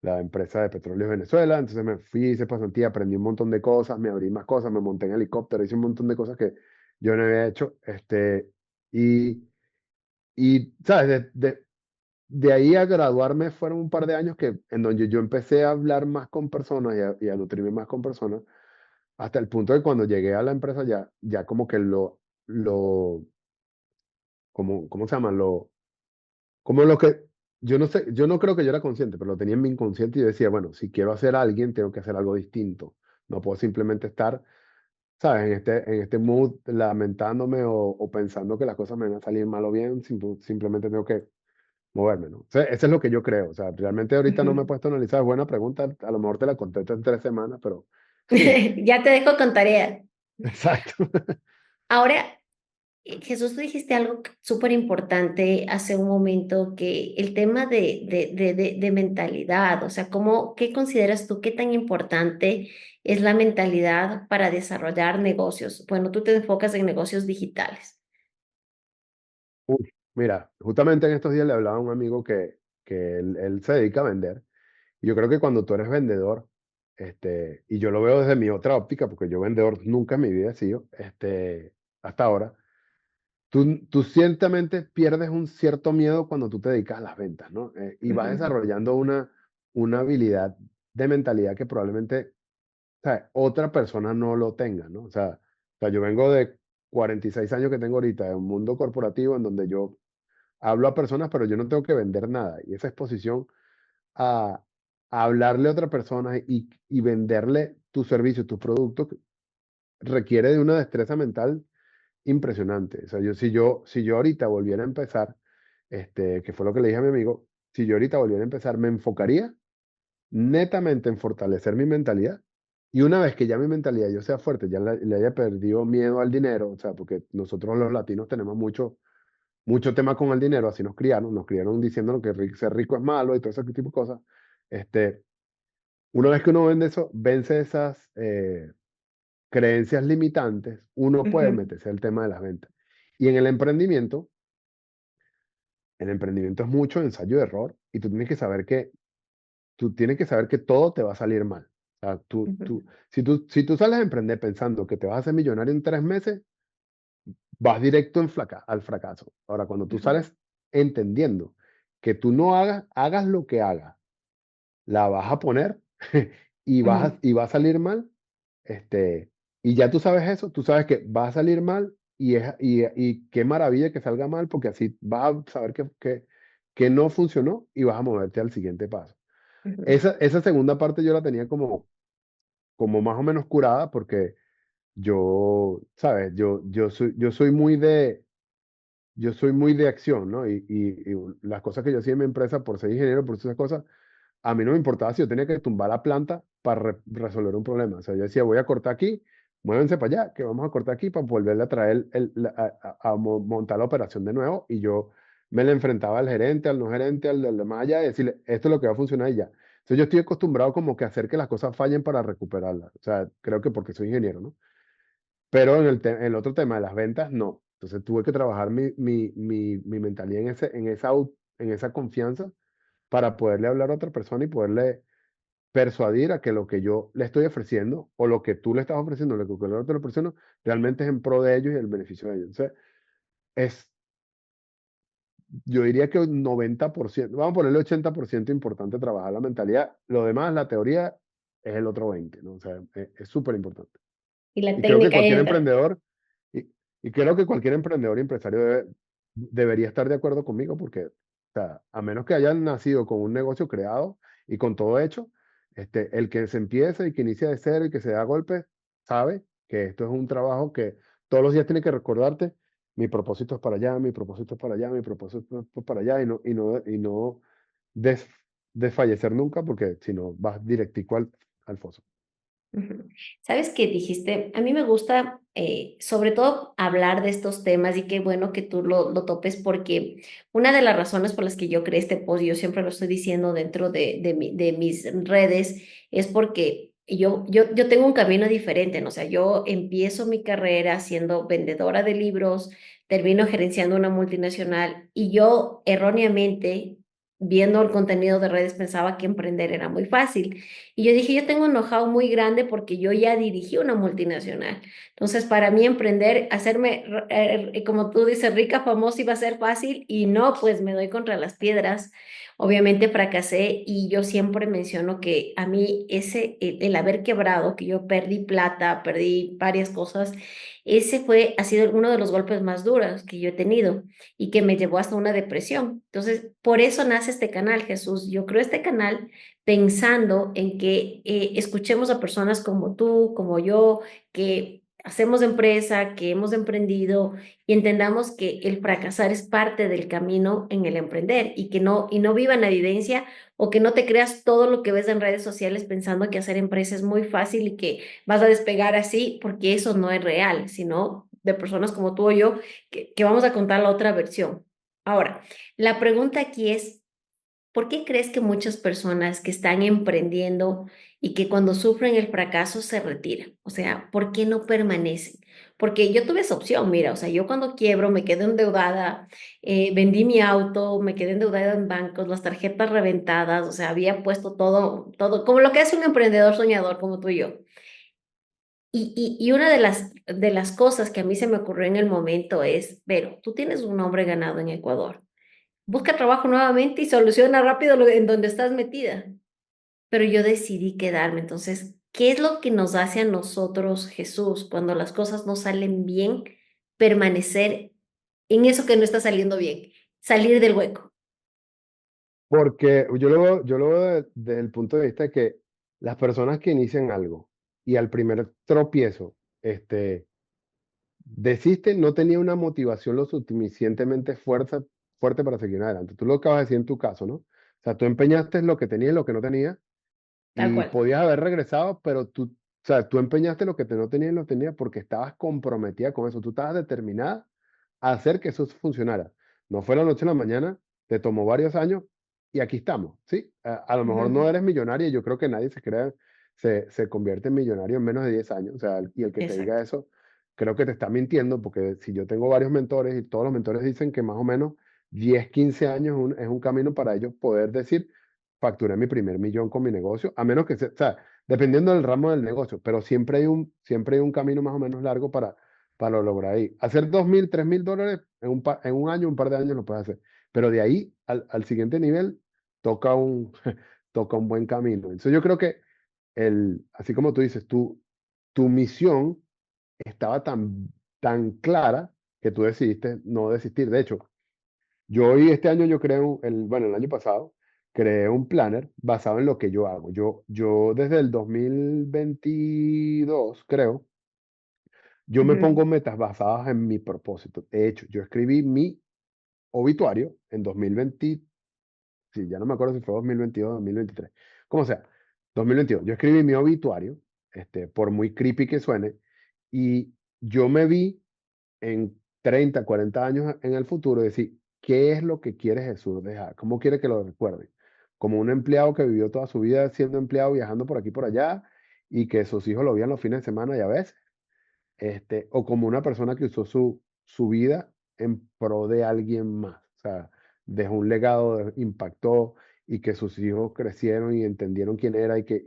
la empresa de Petróleos Venezuela. Entonces me fui, hice pasantía, aprendí un montón de cosas, me abrí más cosas, me monté en helicóptero, hice un montón de cosas que yo no había hecho. Y, ¿sabes? De ahí a graduarme fueron un par de años en donde yo empecé a hablar más con personas y a nutrirme más con personas, hasta el punto de cuando llegué a la empresa ya como que lo, ¿cómo se llama? Como lo que, yo no sé, yo no creo que yo era consciente, pero lo tenía en mi inconsciente y yo decía, bueno, si quiero hacer a alguien, tengo que hacer algo distinto. No puedo simplemente estar, ¿sabes? En este mood lamentándome o pensando que las cosas me van a salir mal o bien, simplemente tengo que moverme, ¿no? O sea, eso es lo que yo creo. O sea, realmente ahorita no me he Ujú. puesto a analizar, es buena pregunta, a lo mejor te la contesto en 3 semanas, pero Ya te dejo con tarea. exacto. Ahora, Jesús, tú dijiste algo súper importante hace un momento, que el tema de mentalidad, o sea, ¿qué consideras tú, qué tan importante es la mentalidad para desarrollar negocios? Bueno, tú te enfocas en negocios digitales. Mira, justamente en estos días le hablaba a un amigo que él se dedica a vender. Y yo creo que cuando tú eres vendedor, y yo lo veo desde mi otra óptica, porque yo vendedor nunca en mi vida he sido, hasta ahora, tú ciertamente pierdes un cierto miedo cuando tú te dedicas a las ventas, ¿no? Y vas Ujú, desarrollando una habilidad de mentalidad que probablemente, ¿sabes? Otra persona no lo tenga, ¿no? O sea, yo vengo de 46 años que tengo ahorita, de un mundo corporativo en donde yo hablo a personas, pero yo no tengo que vender nada. Y esa exposición a, a hablarle a otra persona y venderle tu servicio, tus productos, requiere de una destreza mental impresionante. O sea, si yo ahorita volviera a empezar, que fue lo que le dije a mi amigo, si yo ahorita volviera a empezar, me enfocaría netamente en fortalecer mi mentalidad. Y una vez que ya mi mentalidad yo sea fuerte, ya le haya perdido miedo al dinero, o sea, porque nosotros los latinos tenemos mucho tema con el dinero, así nos criaron diciéndonos que ser rico es malo y todo ese tipo de cosas. Este, una vez que uno vence esas creencias limitantes, uno puede ujú, meterse al tema de las ventas. Y en el emprendimiento es mucho ensayo y error, y tú tienes que saber que todo te va a salir mal. O sea, ujú, si tú sales a emprender pensando que te vas a hacer millonario en 3 meses, vas directo al fracaso. Ahora, cuando tú ujú, sales entendiendo que tú no hagas lo que hagas, la vas a poner y ujú, y va a salir mal, y ya tú sabes eso, tú sabes que va a salir mal y qué maravilla que salga mal, porque así vas a saber que no funcionó y vas a moverte al siguiente paso. ujú, Esa segunda parte yo la tenía como más o menos curada, porque ¿sabes? Yo soy muy yo soy muy de acción, ¿no? Y las cosas que yo hacía en mi empresa por ser ingeniero, por esas cosas, a mí no me importaba si yo tenía que tumbar la planta para resolver un problema. O sea, yo decía, voy a cortar aquí, muévense para allá, que vamos a cortar aquí para volverle a traer, montar la operación de nuevo. Y yo me le enfrentaba al gerente, al no gerente, al del de más allá, y decirle, esto es lo que va a funcionar y ya. Entonces yo estoy acostumbrado como que a hacer que las cosas fallen para recuperarlas. O sea, creo que porque soy ingeniero, ¿no? Pero en el otro tema de las ventas, no. Entonces tuve que trabajar mi mentalidad en esa confianza para poderle hablar a otra persona y poderle persuadir a que lo que yo le estoy ofreciendo o lo que tú le estás ofreciendo, lo que yo te lo ofreciendo, realmente es en pro de ellos y el beneficio de ellos. Entonces, es, yo diría que un 90%, vamos a ponerle 80% importante trabajar la mentalidad. Lo demás, la teoría, es el otro 20%, ¿no? O sea, es súper importante. Y la Y creo que técnica ahí cualquier entra. emprendedor, y, y creo que cualquier emprendedor y empresario debería estar de acuerdo conmigo porque, o sea, a menos que hayan nacido con un negocio creado y con todo hecho, el que se empieza y que inicia de cero y que se da golpes, sabe que esto es un trabajo que todos los días tiene que recordarte, mi propósito es para allá, mi propósito es para allá, mi propósito es para allá y no des- desfallecer nunca porque si no vas directico al foso. Ujú. ¿Sabes qué dijiste? A mí me gusta sobre todo hablar de estos temas y qué bueno que tú lo topes porque una de las razones por las que yo creé este post, y yo siempre lo estoy diciendo dentro de mis redes, es porque yo tengo un camino diferente, ¿no? O sea, yo empiezo mi carrera siendo vendedora de libros, termino gerenciando una multinacional y yo erróneamente, viendo el contenido de redes, pensaba que emprender era muy fácil. Y yo dije, yo tengo un know-how muy grande porque yo ya dirigí una multinacional. Entonces, para mí emprender, hacerme, como tú dices, rica, famosa, iba a ser fácil y no, pues me doy contra las piedras. Obviamente fracasé y yo siempre menciono que a mí el haber quebrado, que yo perdí plata, perdí varias cosas, ha sido uno de los golpes más duros que yo he tenido y que me llevó hasta una depresión. Entonces, por eso nace este canal, Jesús. Yo creo este canal pensando en que escuchemos a personas como tú, como yo, que hacemos empresa, que hemos emprendido y entendamos que el fracasar es parte del camino en el emprender y no vivan la vivencia o que no te creas todo lo que ves en redes sociales pensando que hacer empresa es muy fácil y que vas a despegar así, porque eso no es real, sino de personas como tú o yo que vamos a contar la otra versión. Ahora, la pregunta aquí es, ¿por qué crees que muchas personas que están emprendiendo y que cuando sufren el fracaso se retiran? O sea, ¿por qué no permanecen? Porque yo tuve esa opción, mira, o sea, yo cuando quiebro me quedo endeudada, vendí mi auto, me quedé endeudada en bancos, las tarjetas reventadas, o sea, había puesto todo, como lo que es un emprendedor soñador como tú y yo. Y una de las cosas que a mí se me ocurrió en el momento es, pero tú tienes un nombre ganado en Ecuador, busca trabajo nuevamente y soluciona rápido en donde estás metida. Pero yo decidí quedarme. Entonces, ¿qué es lo que nos hace a nosotros, Jesús, cuando las cosas no salen bien, permanecer en eso que no está saliendo bien, salir del hueco? Porque yo lo veo desde el punto de vista de que las personas que inician algo y al primer tropiezo, desisten, no tenía una motivación lo suficientemente fuerte para seguir adelante. Tú lo acabas de decir en tu caso, ¿no? O sea, tú empeñaste lo que tenías y lo que no tenías Tal y cual. podías haber regresado, pero o sea, tú empeñaste lo que no tenías y lo tenías porque estabas comprometida con eso. Tú estabas determinada a hacer que eso funcionara. No fue la noche a la mañana, te tomó varios años y aquí estamos, ¿sí? A lo mejor no Ujú. eres millonaria, yo creo que nadie se convierte en millonario en menos de 10 años. O sea, y el que te diga Exacto. eso, creo que te está mintiendo porque si yo tengo varios mentores y todos los mentores dicen que más o menos 10 15 años es un camino para ellos poder decir facturé mi primer millón con mi negocio, a menos que o sea, dependiendo del ramo del negocio, pero siempre hay un camino más o menos largo para lograr ahí. Hacer 2.000, $3.000 en un año, un par de años lo puedes hacer, pero de ahí al siguiente nivel toca toca un buen camino. Entonces yo creo que así como tú dices, tu misión estaba tan clara que tú decidiste no desistir. De hecho, yo hoy este año yo creé bueno, el año pasado creé un planner basado en lo que yo hago. Yo desde el 2022, creo, yo me Ujú. pongo metas basadas en mi propósito. De hecho, yo escribí mi obituario en 2020, sí, ya no me acuerdo si fue 2022 o 2023, como sea, 2022. Yo escribí mi obituario, por muy creepy que suene, y yo me vi en 30, 40 años en el futuro decir, ¿qué es lo que quiere Jesús dejar? ¿Cómo quiere que lo recuerden? Como un empleado que vivió toda su vida siendo empleado, viajando por aquí y por allá, y que sus hijos lo veían los fines de semana y a veces, o como una persona que usó su vida en pro de alguien más. O sea, dejó un legado, impactó y que sus hijos crecieron y entendieron quién era y que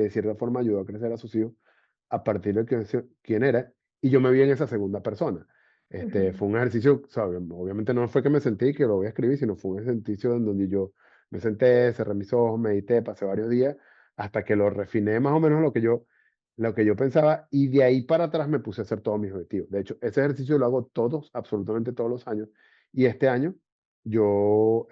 de cierta forma ayudó a crecer a sus hijos a partir de quién era. Y yo me vi en esa segunda persona. Ujú, Fue un ejercicio, ¿sabes? Obviamente no fue que me sentí y que lo voy a escribir, sino fue un ejercicio en donde yo me senté, cerré mis ojos, medité, pasé varios días hasta que lo refiné más o menos lo que yo pensaba, y de ahí para atrás me puse a hacer todos mis objetivos. De hecho, ese ejercicio lo hago todos, absolutamente todos los años, y este año yo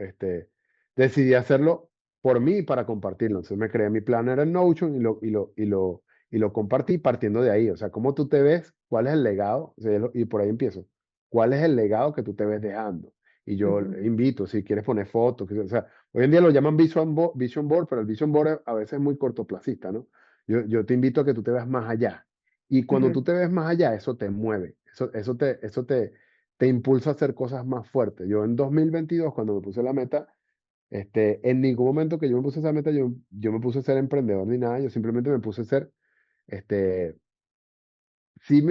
decidí hacerlo por mí y para compartirlo. Entonces me creé mi planner en Notion y lo compartí partiendo de ahí. O sea, cómo tú te ves, cuál es el legado, o sea, y por ahí empiezo. ¿Cuál es el legado que tú te ves dejando? Y yo ujú, invito, si quieres poner fotos, o sea, hoy en día lo llaman Vision Board, pero el Vision Board a veces es muy cortoplacista, ¿no? Yo te invito a que tú te veas más allá. Y cuando tú ujú. te ves más allá, eso te mueve, eso te impulsa a hacer cosas más fuertes. Yo en 2022, cuando me puse la meta, en ningún momento que yo me puse esa meta, yo me puse a ser emprendedor ni nada, yo simplemente me puse a ser, este, sí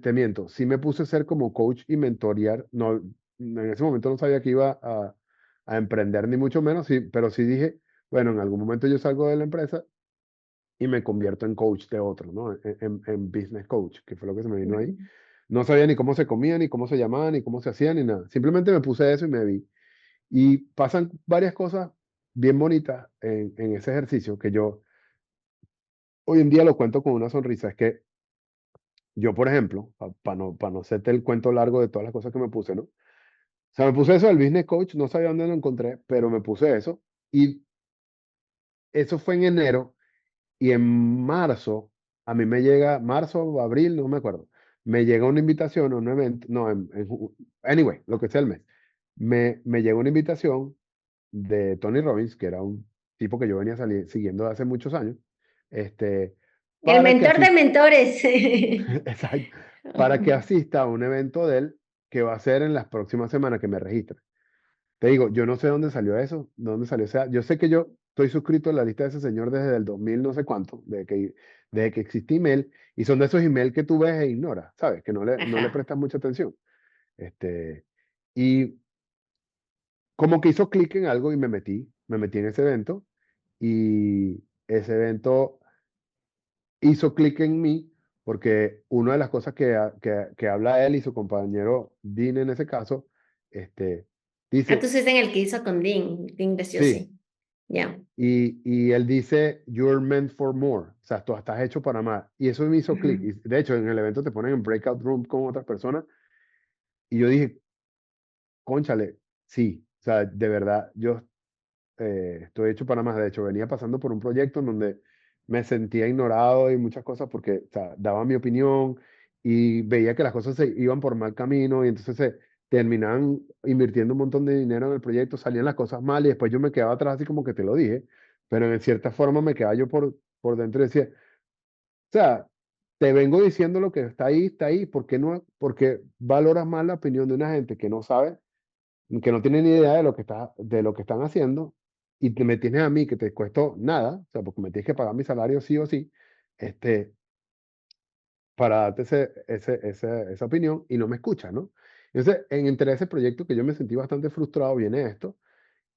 te miento, sí me puse a ser como coach y mentorear. No, en ese momento no sabía que iba a emprender ni mucho menos, sí, pero sí dije, bueno, en algún momento yo salgo de la empresa y me convierto en coach de otro, ¿no? En business coach, que fue lo que se me vino ahí. Ujú. No sabía ni cómo se comía, ni cómo se llamaba, ni cómo se hacía, ni nada. Simplemente me puse eso y me vi. Y pasan varias cosas bien bonitas en ese ejercicio que yo hoy en día lo cuento con una sonrisa. Es que yo, por ejemplo, para no hacerte el cuento largo de todas las cosas que me puse, ¿no? O sea, me puse eso del business coach, no sabía dónde lo encontré, pero me puse eso. Y eso fue en enero. Y en marzo, a mí me llega, marzo o abril, no me acuerdo, me llega una invitación a un evento, no, anyway, lo que sea el mes, me llega una invitación de Tony Robbins, que era un tipo que yo venía siguiendo de hace muchos años, este, El para que mentor de asista, mentores. exacto, para que asista a un evento de él que va a ser en las próximas semanas que me registre. Te digo, yo no sé dónde salió eso, dónde salió. O sea, yo sé que yo estoy suscrito en la lista de ese señor desde el 2000 no sé cuánto, desde que existí email, y son de esos emails que tú ves e ignoras, ¿sabes? Que no le Ajá. prestas mucha atención. Y como que hizo clic en algo y me metí en ese evento, y ese evento hizo clic en mí, porque una de las cosas que habla él y su compañero Dean en ese caso, dice, Entonces en el que hizo con Dean sí. Graziosi. Ya. Y él dice, You're meant for more. O sea, tú estás hecho para más. Y eso me hizo clic. Ujú. Y de hecho, en el evento te ponen en breakout room con otras personas. Y yo dije, cónchale, sí. O sea, de verdad, yo estoy hecho para más. De hecho, venía pasando por un proyecto en donde me sentía ignorado y muchas cosas porque, o sea, daba mi opinión y veía que las cosas se iban por mal camino y entonces se terminaban invirtiendo un montón de dinero en el proyecto, salían las cosas mal y después yo me quedaba atrás así como que te lo dije, pero en cierta forma me quedaba yo por dentro y decía, o sea, te vengo diciendo lo que está ahí, ¿por qué no? Porque valoras más la opinión de una gente que no sabe, que no tiene ni idea de lo que están haciendo, y me tienes a mí que te cuesto nada, o sea, porque me tienes que pagar mi salario sí o sí, este, para darte esa opinión y no me escuchas, ¿no? Entonces, entre ese proyecto que yo me sentí bastante frustrado, viene esto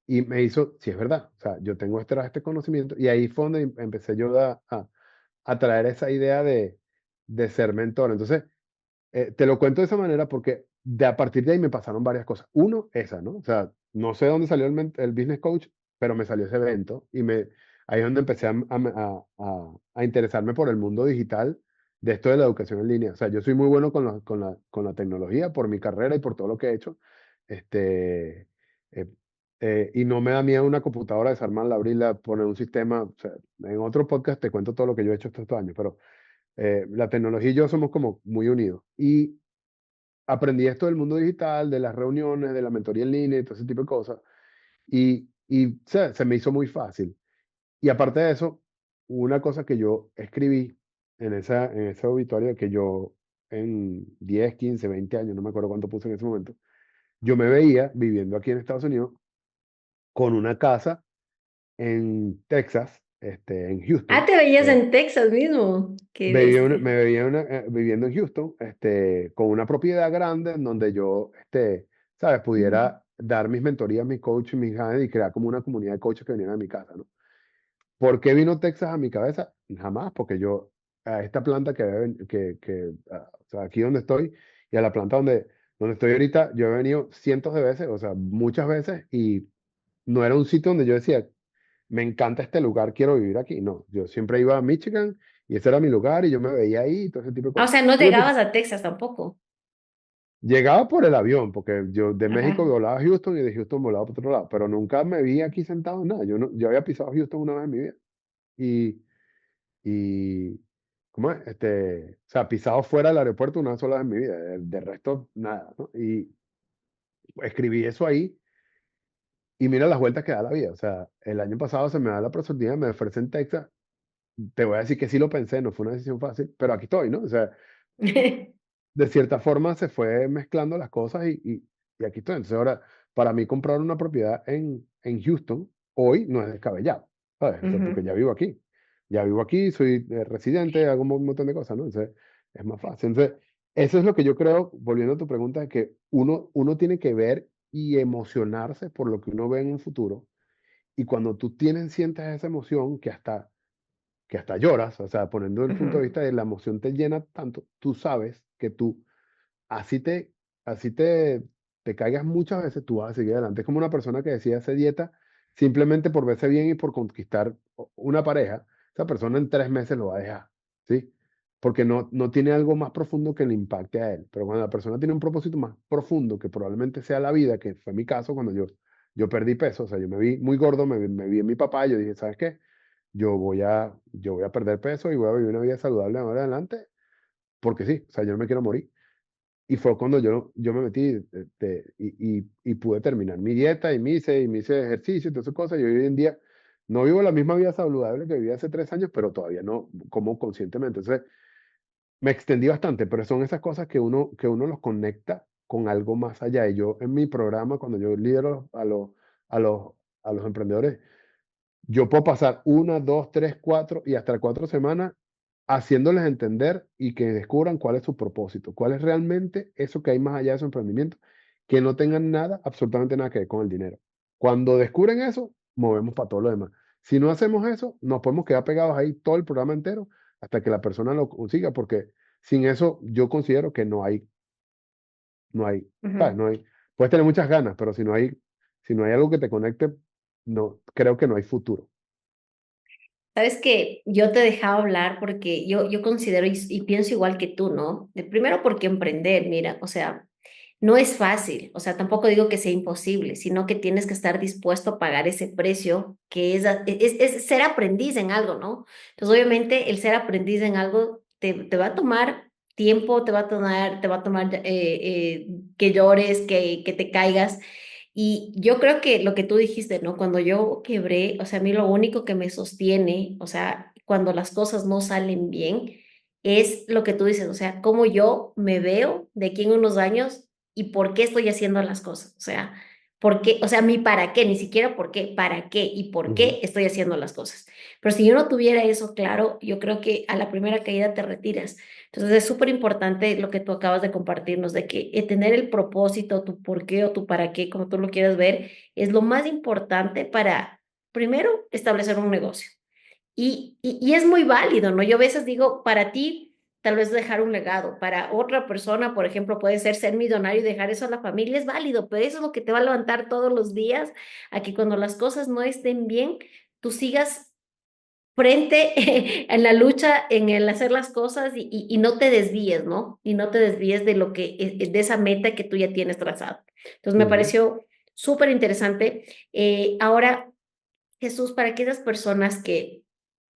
y me hizo, sí es verdad, o sea, yo tengo este conocimiento y ahí fue donde empecé yo a traer esa idea de ser mentor. Entonces, te lo cuento de esa manera porque a partir de ahí me pasaron varias cosas. Uno, esa, ¿no? O sea, no sé dónde salió el business coach, pero me salió ese evento y ahí es donde empecé a interesarme por el mundo digital de esto de la educación en línea. O sea, yo soy muy bueno con la tecnología por mi carrera y por todo lo que he hecho. Este, eh, y no me da miedo una computadora desarmarla, abrirla, poner un sistema. O sea, en otro podcast te cuento todo lo que yo he hecho estos años, pero la tecnología y yo somos como muy unidos. Y aprendí esto del mundo digital, de las reuniones, de la mentoría en línea y todo ese tipo de cosas. Y se me hizo muy fácil. Y aparte de eso, una cosa que yo escribí en ese obituario que yo en 10 15 20 años, no me acuerdo cuánto puse en ese momento, yo me veía viviendo aquí en Estados Unidos con una casa en Texas, en Ah, Houston. te veías en Texas mismo. Qué bestia. Me veía viviendo en Houston, con una propiedad grande en donde yo, ¿sabes? Ujú. Pudiera dar mis mentorías, mis coaches, mis ganas y crear como una comunidad de coaches que vinieran a mi casa, ¿no? ¿Por qué vino Texas a mi cabeza? Jamás, porque yo a esta planta o sea, aquí donde estoy y a la planta donde estoy ahorita, yo he venido cientos de veces, o sea, muchas veces, y no era un sitio donde yo decía, me encanta este lugar, quiero vivir aquí. No, yo siempre iba a Michigan y ese era mi lugar y yo me veía ahí y todo ese tipo de Ah, o cosas. sea, no Y me puse, llegabas a Texas tampoco. llegaba por el avión, porque yo de México Ajá. volaba a Houston y de Houston volaba por otro lado, pero nunca me vi aquí sentado en nada. Yo, no, yo había pisado Houston una vez en mi vida. Y, y ¿cómo es? O sea, pisado fuera del aeropuerto una sola vez en mi vida. De resto, nada, ¿no? Y escribí eso ahí y mira las vueltas que da la vida. O sea, el año pasado se me da la oportunidad, me ofrecen Texas. Te voy a decir que sí lo pensé, no fue una decisión fácil, pero aquí estoy, ¿no? O sea, de cierta forma se fue mezclando las cosas y aquí estoy. Entonces ahora, para mí comprar una propiedad en Houston hoy no es descabellado, ¿sabes? O sea, porque Ujú, ya vivo aquí, soy residente, hago un montón de cosas, ¿no? Entonces es más fácil. Entonces, eso es lo que yo creo, volviendo a tu pregunta, es que uno tiene que ver y emocionarse por lo que uno ve en un futuro. Y cuando tú sientes esa emoción que hasta lloras, o sea, poniendo el punto de ujú, vista de la emoción te llena tanto, tú sabes que tú, así te, así te caigas muchas veces, tú vas a seguir adelante. Es como una persona que decide hacer dieta simplemente por verse bien y por conquistar una pareja, esa persona en 3 meses lo va a dejar, ¿sí? Porque no tiene algo más profundo que le impacte a él. Pero cuando la persona tiene un propósito más profundo, que probablemente sea la vida, que fue mi caso cuando yo perdí peso, o sea, yo me vi muy gordo, me vi en mi papá, y yo dije, ¿sabes qué? Yo voy a perder peso y voy a vivir una vida saludable de ahora en adelante, porque sí, o sea, yo no me quiero morir. Y fue cuando yo me metí y pude terminar mi dieta y me hice ejercicio y todas esas cosas. Y hoy en día no vivo la misma vida saludable que vivía hace 3 años, pero todavía no como conscientemente. Entonces me extendí bastante, pero son esas cosas que uno los conecta con algo más allá. Y yo en mi programa, cuando yo lidero a los, a los emprendedores, yo puedo pasar 1, 2, 3, 4 y hasta 4 semanas haciéndoles entender y que descubran cuál es su propósito, cuál es realmente eso que hay más allá de su emprendimiento, que no tengan nada, absolutamente nada que ver con el dinero. Cuando descubren eso, movemos para todo lo demás. Si no hacemos eso, nos podemos quedar pegados ahí todo el programa entero hasta que la persona lo consiga, porque sin eso yo considero que no hay, ¿sabes? ujú. No hay, puedes tener muchas ganas, pero si no hay algo que te conecte, no, creo que no hay futuro. Sabes que yo te dejaba hablar porque yo considero y pienso igual que tú, ¿no? De primero porque emprender, mira, o sea, no es fácil, o sea, tampoco digo que sea imposible, sino que tienes que estar dispuesto a pagar ese precio que es ser aprendiz en algo, ¿no? Entonces, obviamente, el ser aprendiz en algo te va a tomar tiempo, te va a tomar que llores, que te caigas. Y yo creo que lo que tú dijiste, ¿no? Cuando yo quebré, o sea, a mí lo único que me sostiene, o sea, cuando las cosas no salen bien, es lo que tú dices, o sea, cómo yo me veo de aquí en unos años y por qué estoy haciendo las cosas. O sea, por qué, o sea, mi para qué, ni siquiera por qué, para qué y por Ujú, qué estoy haciendo las cosas. Pero si yo no tuviera eso claro, yo creo que a la primera caída te retiras. Entonces es súper importante lo que tú acabas de compartirnos, de que tener el propósito, tu por qué o tu para qué, como tú lo quieras ver, es lo más importante para, primero, establecer un negocio. Y es muy válido, ¿no? Yo a veces digo, para ti, tal vez dejar un legado, para otra persona, por ejemplo, puede ser millonario y dejar eso a la familia, es válido, pero eso es lo que te va a levantar todos los días, a que cuando las cosas no estén bien, tú sigas frente en la lucha, en el hacer las cosas y no te desvíes, ¿no? Y no te desvíes de lo que, de esa meta que tú ya tienes trazada. Entonces me ujú. pareció súper interesante. Ahora, Jesús, para aquellas personas que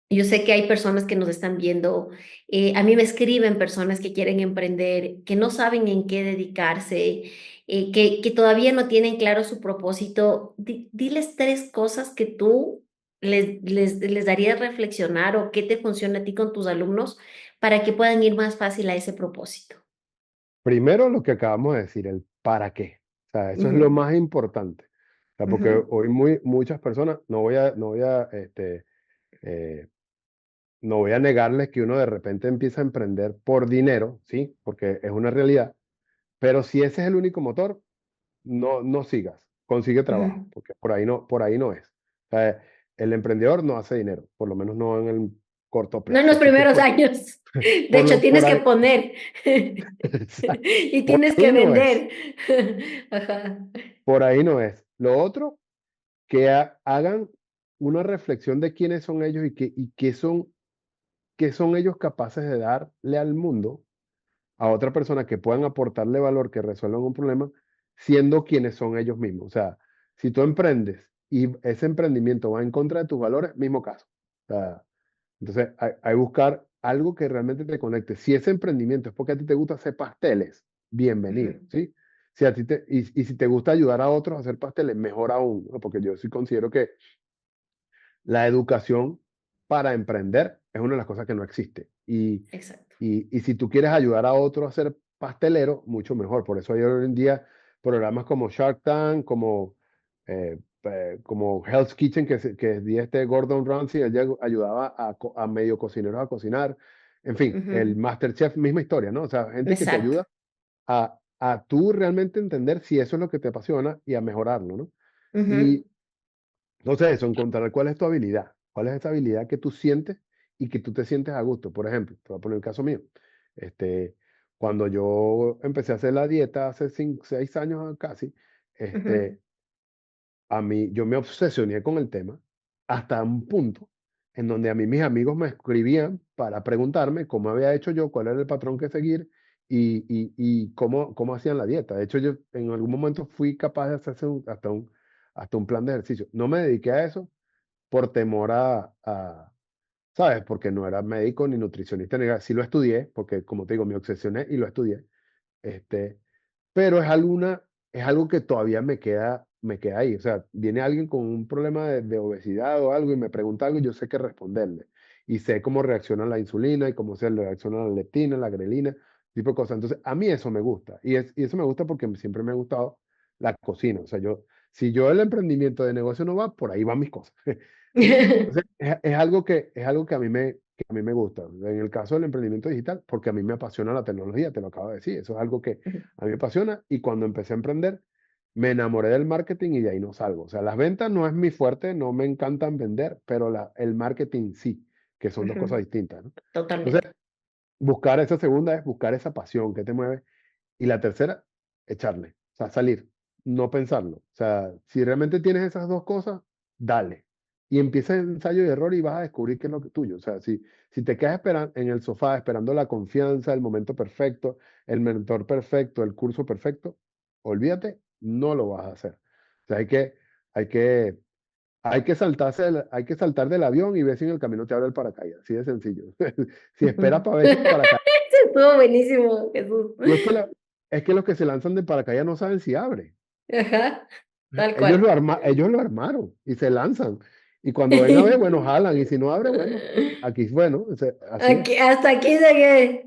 Yo sé que hay personas que nos están viendo, a mí me escriben personas que quieren emprender, que no saben en qué dedicarse, que todavía no tienen claro su propósito. Diles tres cosas que tú les darías reflexionar o qué te funciona a ti con tus alumnos para que puedan ir más fácil a ese propósito. Primero, lo que acabamos de decir, el para qué. O sea, eso es lo Ujú, más importante. O sea, porque ujú, hoy muchas personas, eh, no voy a negarles que uno de repente empieza a emprender por dinero, ¿sí? Porque es una realidad. Pero si ese es el único motor, no sigas, consigue trabajo, ujú. porque por ahí no es. O sea, el emprendedor no hace dinero, por lo menos no en el corto No en plazo. los Así que primeros años. De por, hecho, lo, tienes por que ahí, poner y por tienes que ahí no es, vender. Ajá. por ahí no es. Lo otro, que hagan una reflexión de quiénes son ellos y qué son ellos capaces de darle al mundo a otra persona que puedan aportarle valor, que resuelvan un problema, siendo quienes son ellos mismos. O sea, si tú emprendes y ese emprendimiento va en contra de tus valores, mismo caso. O sea, entonces hay buscar algo que realmente te conecte. Si ese emprendimiento es porque a ti te gusta hacer pasteles, bienvenido, Ujú, ¿sí? Si a ti y si te gusta ayudar a otros a hacer pasteles, mejor aún, ¿no? Porque yo sí considero que la educación para emprender es una de las cosas que no existe. exacto. Y si tú quieres ayudar a otro a ser pastelero, mucho mejor. Por eso hay hoy en día programas como Shark Tank, como Hell's Kitchen, que di este Gordon Ramsay, él ya ayudaba a medio cocineros a cocinar. En fin, el Ujú, MasterChef, misma historia, ¿no? O sea, gente que te exacto. ayuda a tú realmente entender si eso es lo que te apasiona y a mejorarlo, ¿no? Ujú, Y entonces eso, encontrar cuál es tu habilidad, cuál es esa habilidad que tú sientes y que tú te sientes a gusto. Por ejemplo, te voy a poner el caso mío. Este, cuando yo empecé a hacer la dieta hace 6 años casi, ujú. este, yo me obsesioné con el tema hasta un punto en donde a mí mis amigos me escribían para preguntarme cómo había hecho yo, cuál era el patrón que seguir y cómo hacían la dieta. De hecho, yo en algún momento fui capaz de hacerse hasta un plan de ejercicio. No me dediqué a eso por temor ¿sabes? Porque no era médico ni nutricionista, ni nada. Sí lo estudié, porque como te digo, me obsesioné y lo estudié. Este, pero es algo que todavía me queda ahí. O sea, viene alguien con un problema de obesidad o algo y me pregunta algo y yo sé qué responderle. Y sé cómo reacciona la insulina y cómo se reacciona la leptina, la grelina, tipo de cosas. Entonces, a mí eso me gusta. Y eso me gusta porque siempre me ha gustado la cocina. O sea, si yo el emprendimiento de negocio no va, por ahí van mis cosas. ¿Sí? Entonces, es algo que a mí me gusta. En el caso del emprendimiento digital, porque a mí me apasiona la tecnología, te lo acabo de decir. Eso es algo que a mí me apasiona y cuando empecé a emprender, me enamoré del marketing y de ahí no salgo. O sea, las ventas no es mi fuerte, no me encantan vender, pero el marketing sí, que son dos cosas Ujú, distintas, ¿no? Entonces, totalmente. buscar esa segunda es buscar esa pasión que te mueve y la tercera, echarle, o sea, salir, no pensarlo. O sea, si realmente tienes esas dos cosas, dale. Y empieza el ensayo y error y vas a descubrir qué es lo que es tuyo. O sea, si te quedas en el sofá esperando la confianza, el momento perfecto, el mentor perfecto, el curso perfecto, olvídate, no lo vas a hacer. O sea, hay que, hay que saltar del avión y ver si en el camino te abre el paracaídas. Así de sencillo. Si esperas Ujú. para ver si el paracaídas. Eso estuvo buenísimo, Jesús. Y es que los que se lanzan de paracaídas no saben si abre. Ajá, tal cual. Ellos lo armaron y se lanzan. Y cuando ven a ver, bueno, jalan. Y si no abre, bueno, aquí, bueno, así es. Hasta aquí llegué.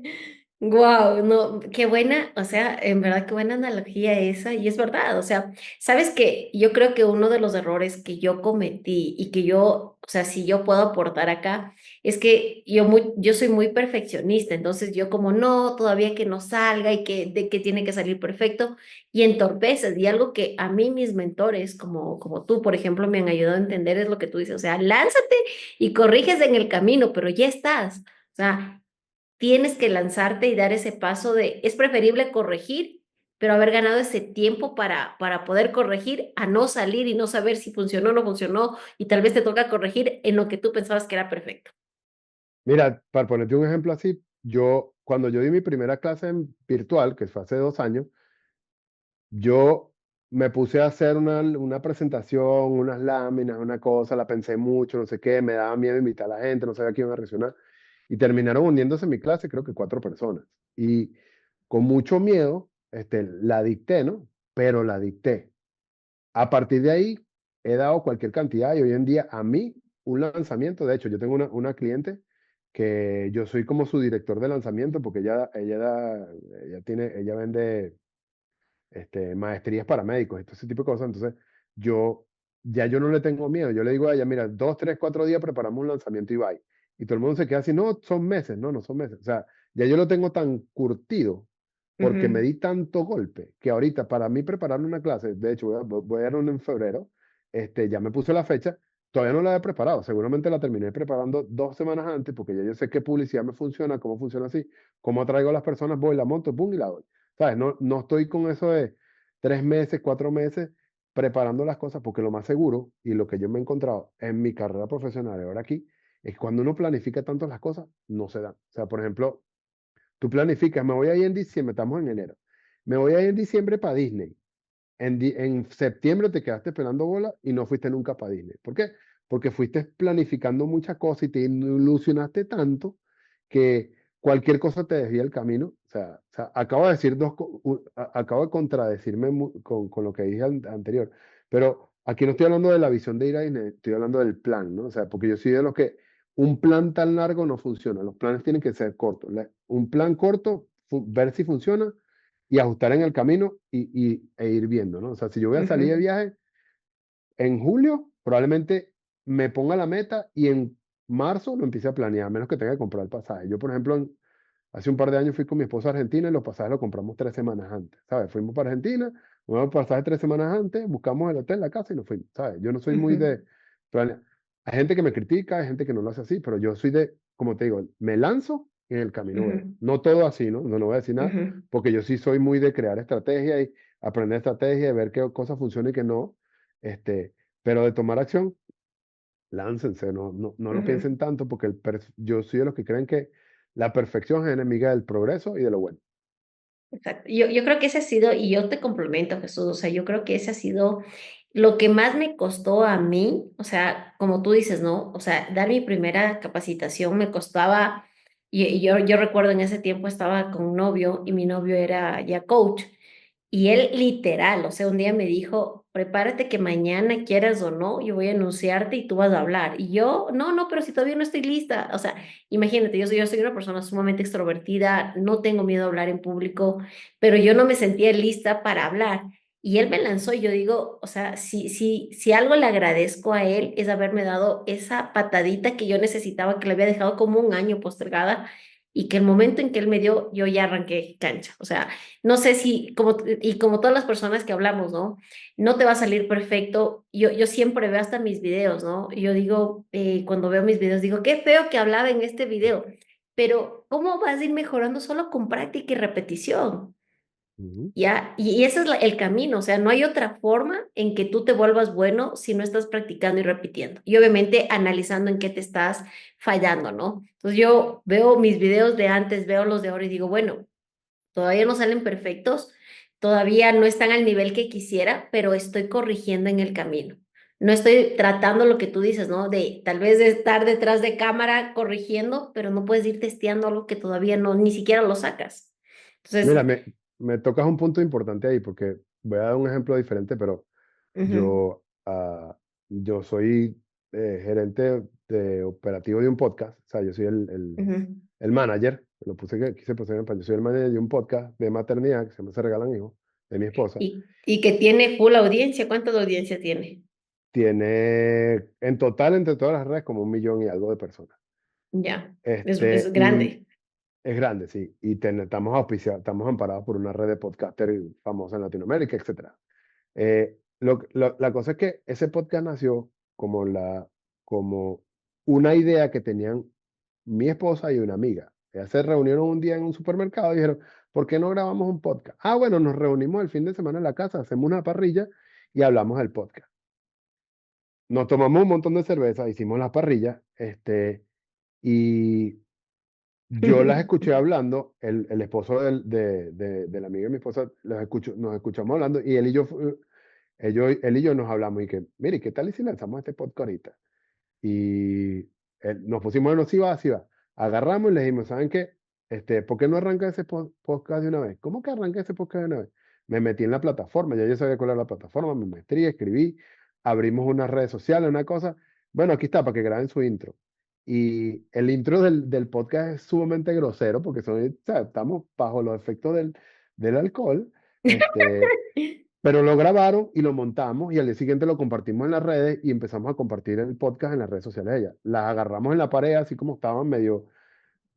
Wow, no, qué buena, o sea, en verdad qué buena analogía esa, y es verdad, o sea, sabes que yo creo que uno de los errores que yo cometí y que yo, o sea, si yo puedo aportar acá, es que yo soy muy perfeccionista, entonces yo como no, todavía que no salga y de que tiene que salir perfecto, y entorpeces, y algo que a mí mis mentores, como tú, por ejemplo, me han ayudado a entender es lo que tú dices, o sea, lánzate y corriges en el camino, pero ya estás. O sea, tienes que lanzarte y dar ese paso es preferible corregir, pero haber ganado ese tiempo para poder corregir a no salir y no saber si funcionó o no funcionó y tal vez te toca corregir en lo que tú pensabas que era perfecto. Mira, para ponerte un ejemplo así, cuando yo di mi primera clase en virtual, que fue hace 2 años, yo me puse a hacer una presentación, unas láminas, una cosa, la pensé mucho, no sé qué, me daba miedo invitar a la gente, no sabía quién iba a reaccionar. Y terminaron uniéndose en mi clase, creo que 4 personas. Y con mucho miedo, la dicté, ¿no? Pero la dicté. A partir de ahí, he dado cualquier cantidad y hoy en día a mí, un lanzamiento, de hecho, yo tengo una cliente que yo soy como su director de lanzamiento porque ella vende maestrías para médicos y todo ese tipo de cosas. Entonces, yo, ya yo no le tengo miedo. Yo le digo a ella, mira, 2, 3, 4 días preparamos un lanzamiento y bye. Y todo el mundo se queda así, no, son meses, no, no son meses. O sea, ya yo lo tengo tan curtido porque me Ujú, di tanto golpe que ahorita para mí preparar una clase, de hecho voy a dar una en febrero, ya me puse la fecha, todavía no la he preparado, seguramente la terminé preparando 2 semanas antes porque ya yo sé qué publicidad me funciona, cómo funciona así, cómo atraigo a las personas, voy, la monto, pum, y la doy. ¿Sabes? No, no estoy con eso de 3 meses, 4 meses preparando las cosas, porque lo más seguro y lo que yo me he encontrado en mi carrera profesional y ahora aquí, es que cuando uno planifica tanto las cosas, no se dan. O sea, por ejemplo, tú planificas, me voy a ir en diciembre, estamos en enero, me voy a ir en diciembre para Disney. En septiembre te quedaste esperando bola y no fuiste nunca para Disney. ¿Por qué? Porque fuiste planificando muchas cosas y te ilusionaste tanto que cualquier cosa te desvía el camino. O sea, acabo de decir acabo de contradecirme con lo que dije anterior, pero aquí no estoy hablando de la visión de ir a Disney, estoy hablando del plan, ¿no? O sea, porque yo soy de los que un plan tan largo no funciona, los planes tienen que ser cortos. Un plan corto, ver si funciona y ajustar en el camino e ir viendo, ¿no? O sea, si yo voy a salir de ujú, viaje en julio, probablemente me ponga la meta y en marzo lo empiece a planear, a menos que tenga que comprar el pasaje. Yo, por ejemplo, hace un par de años fui con mi esposa a Argentina y los pasajes los compramos 3 semanas antes, ¿sabes? Fuimos para Argentina, compramos pasajes 3 semanas antes, buscamos el hotel, la casa y nos fuimos, ¿sabes? Yo no soy muy ujú, de planear. Hay gente que me critica, hay gente que no lo hace así, pero yo soy de, como te digo, me lanzo y en el camino veo. ujú, No todo así, ¿no? No, no voy a decir nada, ujú, porque yo sí soy muy de crear estrategia y aprender estrategia, y ver qué cosas funcionan y qué no, pero de tomar acción, láncense, no, no, no lo ujú. piensen tanto, porque yo soy de los que creen que la perfección es enemiga del progreso y de lo bueno. Exacto. Yo creo que ese ha sido, y yo te complemento, Jesús, o sea, yo creo que ese ha sido lo que más me costó a mí, o sea, como tú dices, ¿no? O sea, dar mi primera capacitación me costaba, y yo recuerdo en ese tiempo estaba con un novio y mi novio era ya coach. Y él literal, o sea, un día me dijo, prepárate que mañana quieras o no, yo voy a anunciarte y tú vas a hablar. Y yo, no, no, pero si todavía no estoy lista. O sea, imagínate, yo soy una persona sumamente extrovertida, no tengo miedo a hablar en público, pero yo no me sentía lista para hablar. Y él me lanzó y yo digo, o sea, si algo le agradezco a él es haberme dado esa patadita que yo necesitaba, que le había dejado como un año postergada y que el momento en que él me dio, yo ya arranqué cancha. O sea, no sé si, como todas las personas que hablamos, ¿no? No te va a salir perfecto. Yo siempre veo hasta mis videos, ¿no? Yo digo, cuando veo mis videos, digo, qué feo que hablaba en este video, pero ¿cómo vas a ir mejorando solo con práctica y repetición? Ujú, ¿Ya? Y ese es el camino, o sea, no hay otra forma en que tú te vuelvas bueno si no estás practicando y repitiendo. Y obviamente analizando en qué te estás fallando, ¿no? Entonces yo veo mis videos de antes, veo los de ahora y digo, bueno, todavía no salen perfectos, todavía no están al nivel que quisiera, pero estoy corrigiendo en el camino. No estoy tratando lo que tú dices, ¿no? De tal vez de estar detrás de cámara corrigiendo, pero no puedes ir testeando algo que todavía no, ni siquiera lo sacas. mira, Entonces, me tocas un punto importante ahí, porque voy a dar un ejemplo diferente, pero ujú, yo, ah, yo soy gerente de operativo de un podcast, o sea, yo soy ujú. el manager, lo puse que quise poner en español, yo soy el manager de un podcast de maternidad que se llama Se Regalan Hijos, de mi esposa. Y que tiene full audiencia. ¿Cuánta audiencia tiene? Tiene en total entre todas las redes como 1 millón y algo de personas. Ya, es Y grande. es grande, sí. Y estamos auspiciados, estamos amparados por una red de podcasters famosa en Latinoamérica, etcétera. La cosa es que ese podcast nació como una idea que tenían mi esposa y una amiga. Ellas se reunieron un día en un supermercado y dijeron, ¿por qué no grabamos un podcast? Ah, bueno, nos reunimos el fin de semana en la casa, hacemos una parrilla y hablamos del podcast. Nos tomamos un montón de cerveza, hicimos la parrilla, y yo las escuché hablando, el esposo de la amiga de mi esposa, nos escuchamos hablando, y él y yo él y yo nos hablamos y que, mire, ¿qué tal y si lanzamos este podcast ahorita? Y nos pusimos en los si va, si va. Agarramos y le dijimos, ¿saben qué? ¿Por qué no arranca ese podcast de una vez? ¿Cómo que arranca ese podcast de una vez? Me metí en la plataforma, ya yo sabía cuál era la plataforma, me metí, escribí, abrimos unas redes sociales, una cosa. Bueno, aquí está, para que graben su intro. Y el intro del podcast es sumamente grosero porque o sea, estamos bajo los efectos del alcohol. Este, pero lo grabaron y lo montamos y al día siguiente lo compartimos en las redes y empezamos a compartir el podcast en las redes sociales de ella. Las agarramos en la pared, así como estaban medio,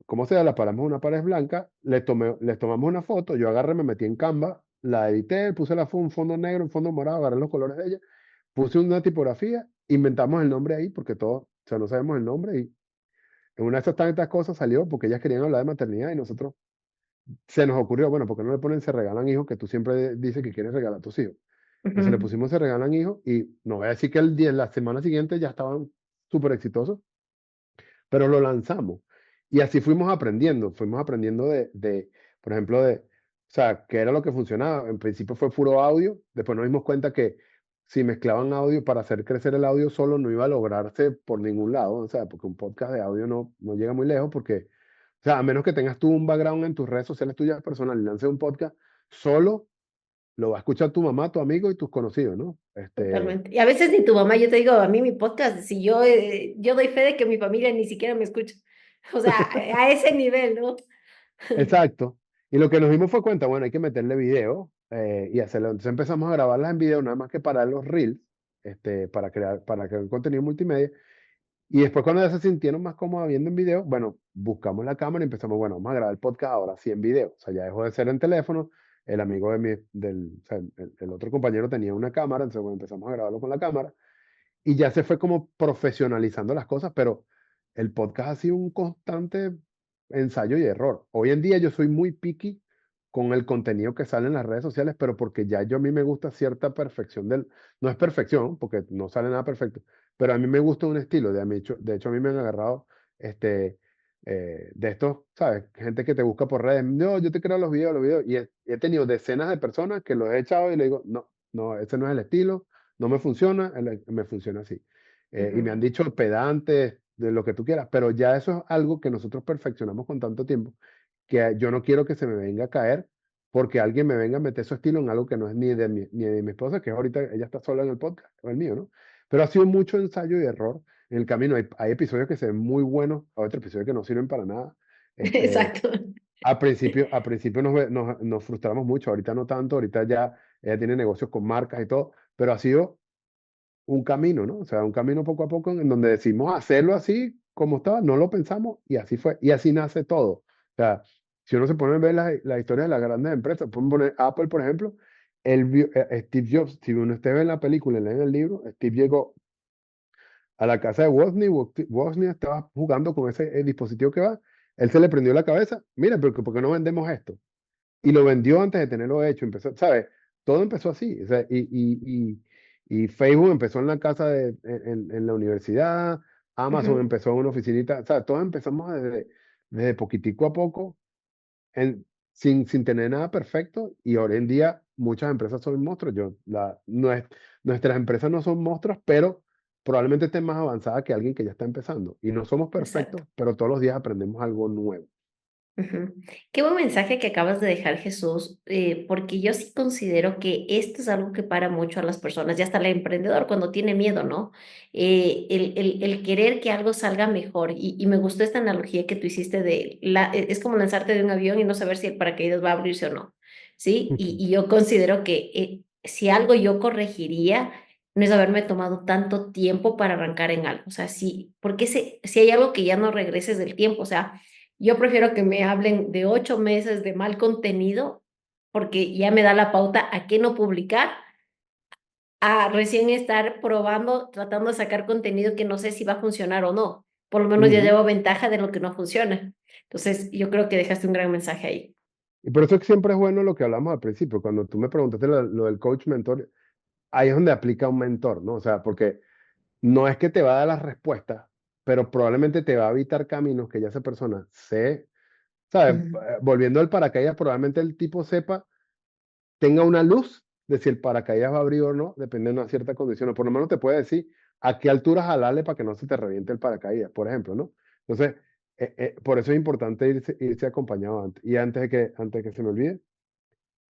¿cómo se llama? Las paramos en una pared blanca, les tomamos una foto, yo agarré, me metí en Canva, la edité, puse un fondo negro, un fondo morado, agarré los colores de ella, puse una tipografía, inventamos el nombre ahí porque todos, o sea, no sabemos el nombre y en una de esas tantas cosas salió porque ellas querían hablar de maternidad y nosotros se nos ocurrió, bueno, ¿por qué no le ponen se regalan hijos que tú siempre dices que quieres regalar a tus hijos? Entonces le Ujú. pusimos se regalan hijos y no voy a decir que el día, la semana siguiente ya estaban súper exitosos, pero lo lanzamos. Y así fuimos aprendiendo por ejemplo, o sea, qué era lo que funcionaba. En principio fue puro audio, después nos dimos cuenta que si mezclaban audio para hacer crecer el audio solo no iba a lograrse por ningún lado, o sea, porque un podcast de audio no llega muy lejos porque, o sea, a menos que tengas tú un background en tus redes sociales tuyas personales y lances un podcast, solo lo va a escuchar tu mamá, tu amigo y tus conocidos, ¿no? Totalmente. Y a veces ni tu mamá, yo te digo, a mí mi podcast, si yo doy fe de que mi familia ni siquiera me escucha. O sea, a ese nivel, ¿no? Exacto. Y lo que nos dimos fue cuenta, bueno, hay que meterle video y hacerlo. Entonces empezamos a grabarlas en video, nada más que para los reels, para crear contenido multimedia. Y después cuando ya se sintieron más cómodos viendo en video, bueno, buscamos la cámara y empezamos, bueno, vamos a grabar el podcast ahora sí en video. O sea, ya dejó de ser en teléfono. El amigo o sea, el otro compañero tenía una cámara, entonces bueno, empezamos a grabarlo con la cámara. Y ya se fue como profesionalizando las cosas, pero el podcast ha sido un constante ensayo y error. Hoy en día yo soy muy picky con el contenido que sale en las redes sociales, pero porque ya yo a mí me gusta cierta perfección no es perfección, porque no sale nada perfecto, pero a mí me gusta un estilo. De hecho a mí me han agarrado de estos, ¿sabes? Gente que te busca por redes. No, yo te creo los videos, y he tenido decenas de personas que los he echado y le digo, no, no, ese no es el estilo, no me funciona, me funciona así. Y me han Ujú. dicho pedantes, de lo que tú quieras, pero ya eso es algo que nosotros perfeccionamos con tanto tiempo, que yo no quiero que se me venga a caer porque alguien me venga a meter su estilo en algo que no es ni de mi esposa, que ahorita ella está sola en el podcast, o el mío, ¿no? Pero ha sido mucho ensayo y error en el camino. Hay episodios que se ven muy buenos, hay otros episodios que no sirven para nada. Este, Exacto. a principio nos frustramos mucho, ahorita no tanto, ahorita ya ella tiene negocios con marcas y todo, pero ha sido un camino, ¿no? O sea, un camino poco a poco en donde decimos hacerlo así como estaba, no lo pensamos y así fue. Y así nace todo. O sea, si uno se pone a ver las historias de las grandes empresas, pueden poner Apple, por ejemplo, Steve Jobs, si uno esté en la película y lee en el libro, Steve llegó a la casa de Wozniak, Wozniak estaba jugando con ese dispositivo que va, él se le prendió la cabeza, mira, pero ¿por qué no vendemos esto? Y lo vendió antes de tenerlo hecho, empezó, ¿sabes? Todo empezó así, o sea, y Facebook empezó en la casa en la universidad, Amazon Ujú. empezó en una oficinita, o sea, todos empezamos desde poquitico a poco, sin tener nada perfecto, y hoy en día muchas empresas son monstruos, nuestras empresas no son monstruos, pero probablemente estén más avanzadas que alguien que ya está empezando, y no somos Exacto. perfectos, pero todos los días aprendemos algo nuevo. Ujú. Qué buen mensaje que acabas de dejar, Jesús, porque yo sí considero que esto es algo que para mucho a las personas, ya hasta el emprendedor cuando tiene miedo, ¿no? El querer que algo salga mejor. Y me gustó esta analogía que tú hiciste es como lanzarte de un avión y no saber si el paracaídas va a abrirse o no, ¿sí? Y yo considero que si algo yo corregiría, no es haberme tomado tanto tiempo para arrancar en algo. O sea, sí, porque si hay algo que ya no regreses del tiempo, o sea. Yo prefiero que me hablen de 8 meses de mal contenido, porque ya me da la pauta a qué no publicar, a recién estar probando, tratando de sacar contenido que no sé si va a funcionar o no. Por lo menos ya Ujú. llevo ventaja de lo que no funciona. Entonces, yo creo que dejaste un gran mensaje ahí. Y por eso es que siempre es bueno lo que hablamos al principio, cuando tú me preguntaste lo del coach mentor, ahí es donde aplica un mentor, ¿no? O sea, porque no es que te va a dar las respuestas, pero probablemente te va a evitar caminos que ya esa persona ¿sabes? Ujú. Volviendo al paracaídas, probablemente el tipo tenga una luz de si el paracaídas va a abrir o no, depende de una cierta condición. O por lo menos te puede decir a qué altura jalarle para que no se te reviente el paracaídas, por ejemplo, ¿no? Entonces, por eso es importante irse acompañado antes. Y antes de que se me olvide,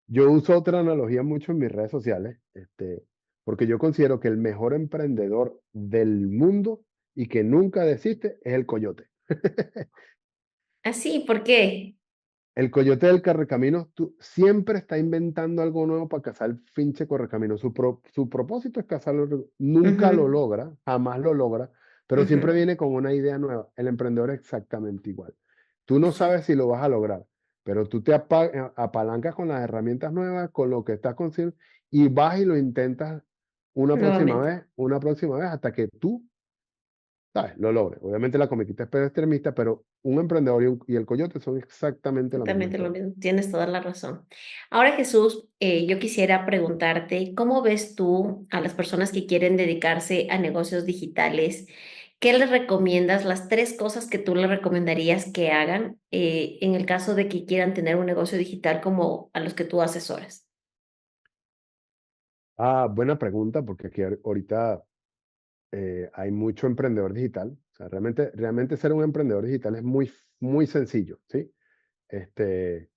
yo uso otra analogía mucho en mis redes sociales, porque yo considero que el mejor emprendedor del mundo y que nunca desiste es el coyote. Así, ¿por qué? El coyote del correcaminos siempre está inventando algo nuevo para cazar el finche correcaminos. Su propósito es cazarlo, nunca lo Ujú, logra, jamás lo logra, pero siempre ujú, viene con una idea nueva. El emprendedor es exactamente igual. Tú no sabes exacto. si lo vas a lograr, pero tú te apalancas con las herramientas nuevas, con lo que estás consciente, y vas y lo intentas Nuevamente. una próxima vez, hasta que tú, ¿sabes? Lo logres. Obviamente la comiquita es extremista, pero un emprendedor y el coyote son exactamente la misma Exactamente lo historia. mismo, tienes toda la razón. Ahora, Jesús, yo quisiera preguntarte, ¿cómo ves tú a las personas que quieren dedicarse a negocios digitales? ¿Qué les recomiendas? Las tres cosas que tú les recomendarías que hagan en el caso de que quieran tener un negocio digital como a los que tú asesoras. Ah, buena pregunta, porque aquí ahorita hay mucho emprendedor digital. O sea, realmente ser un emprendedor digital es muy sencillo, ¿sí? Este,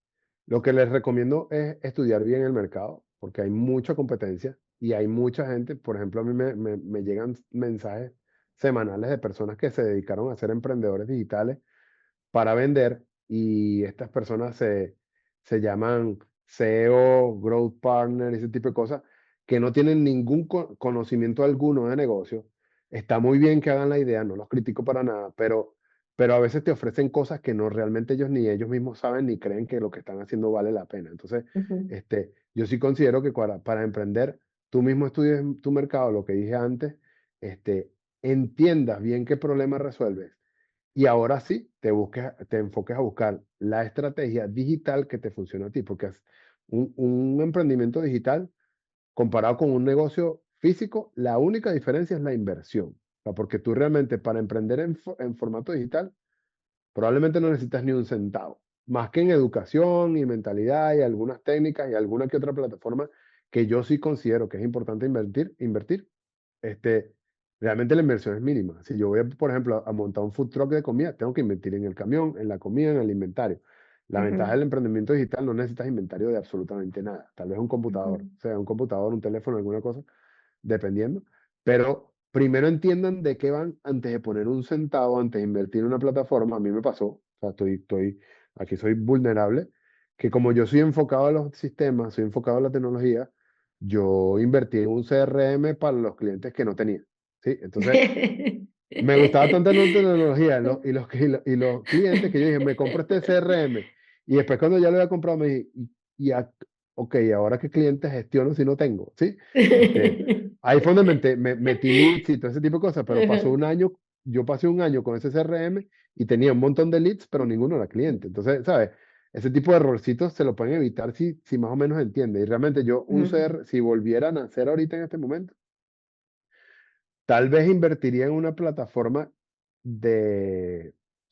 lo que les recomiendo es estudiar bien el mercado, porque hay mucha competencia y hay mucha gente. Por ejemplo, a mí me llegan mensajes semanales de personas que se dedicaron a ser emprendedores digitales para vender y estas personas se llaman CEO, Growth Partner, ese tipo de cosas, que no tienen ningún conocimiento alguno de negocio. Está muy bien que hagan la idea, no los critico para nada, pero a veces te ofrecen cosas que no realmente ellos ni ellos mismos saben ni creen que lo que están haciendo vale la pena. Entonces, Ujú, yo sí considero que para emprender, tú mismo estudies tu mercado, lo que dije antes, entiendas bien qué problema resuelves y ahora sí, te enfoques a buscar la estrategia digital que te funcione a ti, porque es un emprendimiento digital comparado con un negocio físico, la única diferencia es la inversión. O sea, porque tú realmente para emprender en formato digital, probablemente no necesitas ni un centavo, más que en educación y mentalidad y algunas técnicas y alguna que otra plataforma que yo sí considero que es importante invertir, este, realmente la inversión es mínima. Si yo voy, por ejemplo, a montar un food truck de comida, tengo que invertir en el camión, en la comida, en el inventario. La ventaja ujú, del emprendimiento digital no necesitas inventario de absolutamente nada. Tal vez un computador, ujú, o sea, un computador, un teléfono, alguna cosa, dependiendo. Pero primero entiendan de qué van antes de poner un centavo, antes de invertir en una plataforma. A mí me pasó, o sea, aquí soy vulnerable, que como yo soy enfocado a los sistemas, soy enfocado a la tecnología, yo invertí en un CRM para los clientes que no tenía, ¿sí? Entonces, me gustaba tanto la tecnología y los clientes que yo dije, me compro este CRM. Y después cuando ya lo había comprado, me dije, ok, ¿ahora qué clientes gestiono si no tengo? ¿Sí? Ahí fue donde metí leads y todo ese tipo de cosas, pero pasó un año, yo pasé un año con ese CRM y tenía un montón de leads, pero ninguno era cliente. Entonces, ¿sabes? Ese tipo de errorcitos se lo pueden evitar si más o menos entiende. Y realmente si volviera a nacer ahorita en este momento, tal vez invertiría en una plataforma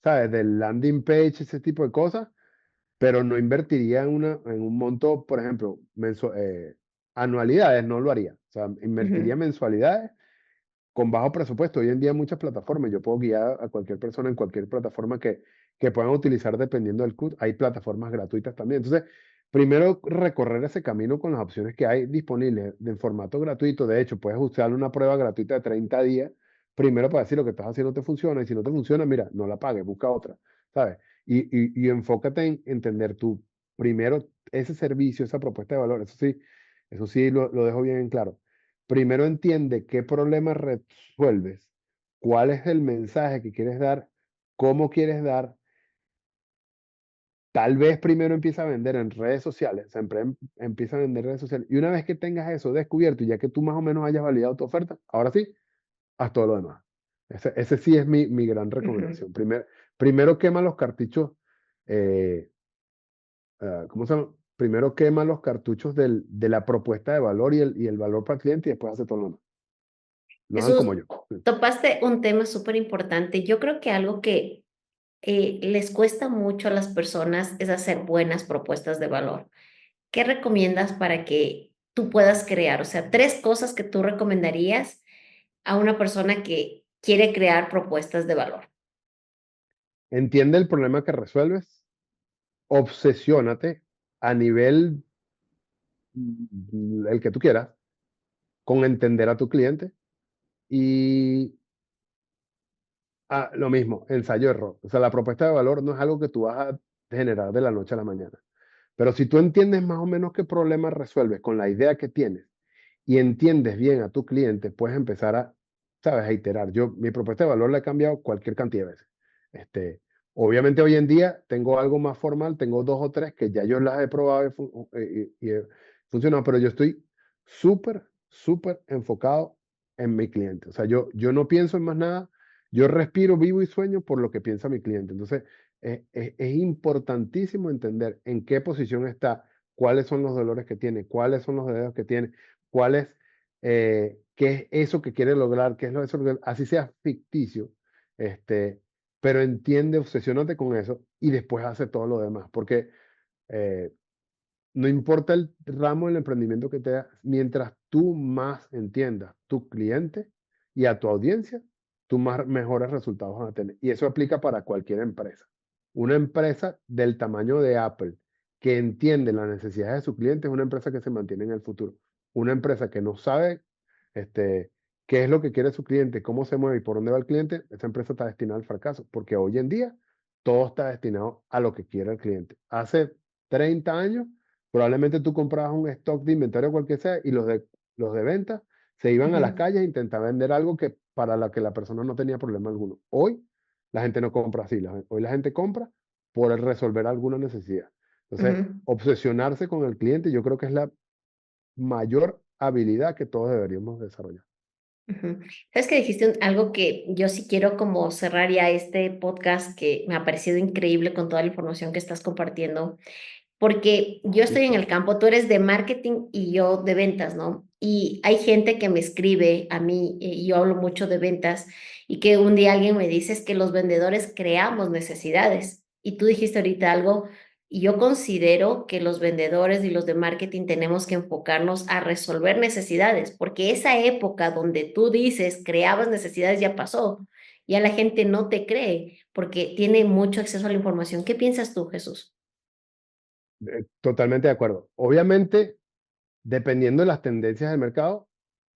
¿sabes? De landing page, ese tipo de cosas, pero no invertiría en un monto, por ejemplo, anualidades, no lo haría. O sea, invertiría Ujú, mensualidades con bajo presupuesto. Hoy en día hay muchas plataformas. Yo puedo guiar a cualquier persona en cualquier plataforma que puedan utilizar dependiendo del CUT. Hay plataformas gratuitas también. Entonces, primero recorrer ese camino con las opciones que hay disponibles en formato gratuito. De hecho, puedes usar una prueba gratuita de 30 días, primero para decir lo que estás haciendo te funciona. Y si no te funciona, mira, no la pagues, busca otra, ¿sabes? Y enfócate en entender tú primero ese servicio, esa propuesta de valor. Eso sí lo dejo bien en claro. Primero entiende qué problema resuelves, cuál es el mensaje que quieres dar, cómo quieres dar. Tal vez primero empieza a vender en redes sociales, siempre empieza a vender en redes sociales. Y una vez que tengas eso descubierto, y ya que tú más o menos hayas validado tu oferta, ahora sí, haz todo lo demás. Ese sí es mi gran ujú. recomendación. Primero quema los cartuchos, eh, ¿cómo se llama? Primero quema los cartuchos de la propuesta de valor y el valor para el cliente y después hace todo lo demás. No hagan como Jesús, yo. topaste un tema súper importante. Yo creo que algo que les cuesta mucho a las personas es hacer buenas propuestas de valor. ¿Qué recomiendas para que tú puedas crear. O sea, 3 cosas que tú recomendarías a una persona que quiere crear propuestas de valor. Entiende el problema que resuelves, obsesiónate a nivel el que tú quieras con entender a tu cliente y lo mismo, ensayo-error. O sea, la propuesta de valor no es algo que tú vas a generar de la noche a la mañana. Pero si tú entiendes más o menos qué problema resuelves con la idea que tienes y entiendes bien a tu cliente, puedes empezar a, sabes, a iterar. Yo, mi propuesta de valor la he cambiado cualquier cantidad de veces. Este, obviamente hoy en día tengo algo más formal, tengo 2 o 3 que ya yo las he probado y he funcionado, pero yo estoy súper, súper enfocado en mi cliente. O sea, yo no pienso en más nada, yo respiro, vivo y sueño por lo que piensa mi cliente. Entonces, es importantísimo entender en qué posición está, cuáles son los dolores que tiene, cuáles son los deseos que tiene, cuál es, qué es eso que quiere lograr, qué es lo eso, así sea ficticio, pero entiende, obsesiónate con eso y después hace todo lo demás, porque eh, no importa el ramo del emprendimiento que te da, mientras tú más entiendas tu cliente y a tu audiencia, tú más mejores resultados vas a tener. Y eso aplica para cualquier empresa. Una empresa del tamaño de Apple que entiende las necesidades de su cliente es una empresa que se mantiene en el futuro. Una empresa que no sabe qué es lo que quiere su cliente, cómo se mueve y por dónde va el cliente, esa empresa está destinada al fracaso, porque hoy en día todo está destinado a lo que quiere el cliente. Hace 30 años probablemente tú comprabas un stock de inventario cualquier sea y los de venta se iban a las Ujú, calles e intentaban vender algo que para la que la persona no tenía problema alguno. Hoy la gente no compra así, hoy la gente compra por resolver alguna necesidad. Entonces, ujú, obsesionarse con el cliente yo creo que es la mayor habilidad que todos deberíamos desarrollar. ujú. Sabes que dijiste algo que yo sí quiero como cerrar ya este podcast que me ha parecido increíble con toda la información que estás compartiendo. Porque yo estoy en Listo. el campo, tú eres de marketing y yo de ventas, ¿no? Y hay gente que me escribe a mí, y yo hablo mucho de ventas, y que un día alguien me dice es que los vendedores creamos necesidades. Y tú dijiste ahorita algo, y yo considero que los vendedores y los de marketing tenemos que enfocarnos a resolver necesidades, porque esa época donde tú dices creabas necesidades ya pasó. Ya la gente no te cree porque tiene mucho acceso a la información. ¿Qué piensas tú, Jesús? Totalmente de acuerdo. Obviamente, dependiendo de las tendencias del mercado,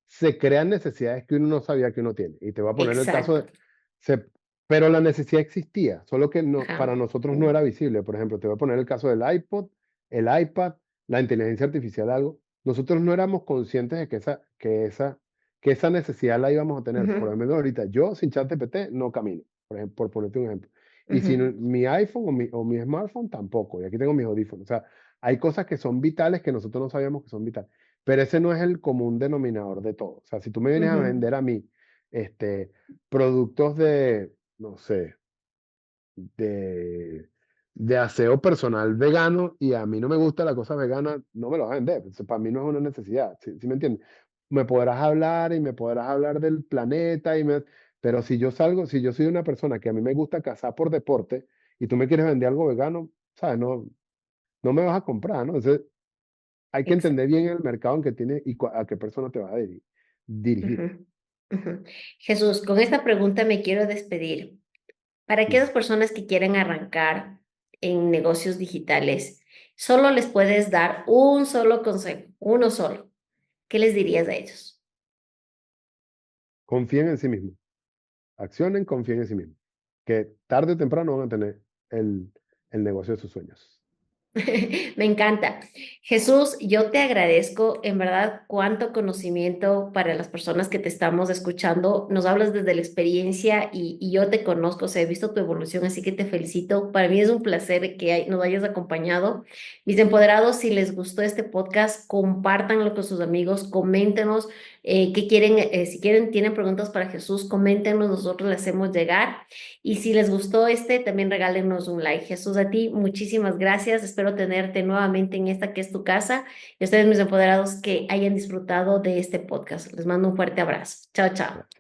se crean necesidades que uno no sabía que uno tiene. Y te voy a poner el caso Exacto. de, se- pero la necesidad existía, solo que no, Ajá. para nosotros no era visible. Por ejemplo, te voy a poner el caso del iPod, el iPad, la inteligencia artificial, algo. Nosotros no éramos conscientes de que esa necesidad la íbamos a tener. Por Ujú, ejemplo, ahorita yo sin ChatGPT no camino, por ejemplo, por ponerte un ejemplo. Y ujú, sin mi iPhone o mi smartphone tampoco. Y aquí tengo mis audífonos. O sea, hay cosas que son vitales que nosotros no sabíamos que son vitales. Pero ese no es el común denominador de todo. O sea, si tú me vienes a ujú, vender a mí productos de, no sé, de, de aseo personal vegano y a mí no me gusta la cosa vegana, no me lo vas a vender. Eso para mí no es una necesidad. ¿Sí me entiendes? Me podrás hablar y me podrás hablar del planeta, pero si yo salgo, si yo soy una persona que a mí me gusta cazar por deporte y tú me quieres vender algo vegano, ¿sabes? No, no me vas a comprar, ¿no? Entonces, hay que exacto. entender bien el mercado en que tienes y a qué persona te vas a dirigir. Ujú, ujú. Jesús, con esta pregunta me quiero despedir. Para Ujú. aquellas personas que quieren arrancar en negocios digitales, solo les puedes dar un solo consejo, uno solo. ¿Qué les dirías a ellos? Confíen en sí mismos. Accionen, confíen en sí mismos. Que tarde o temprano van a tener el negocio de sus sueños. Me encanta. Jesús, yo te agradezco en verdad cuánto conocimiento para las personas que te estamos escuchando. Nos hablas desde la experiencia y yo te conozco, o sea, he visto tu evolución, así que te felicito. Para mí es un placer que nos hayas acompañado. Mis empoderados, si les gustó este podcast, compártanlo con sus amigos, coméntenos qué quieren, si quieren, tienen preguntas para Jesús, coméntenos, nosotros les hacemos llegar. Y si les gustó también regálenos un like. Jesús, a ti, muchísimas gracias. Espero tenerte nuevamente en esta que es tu casa. Y a ustedes, mis empoderados, que hayan disfrutado de este podcast. Les mando un fuerte abrazo. Chao, chao.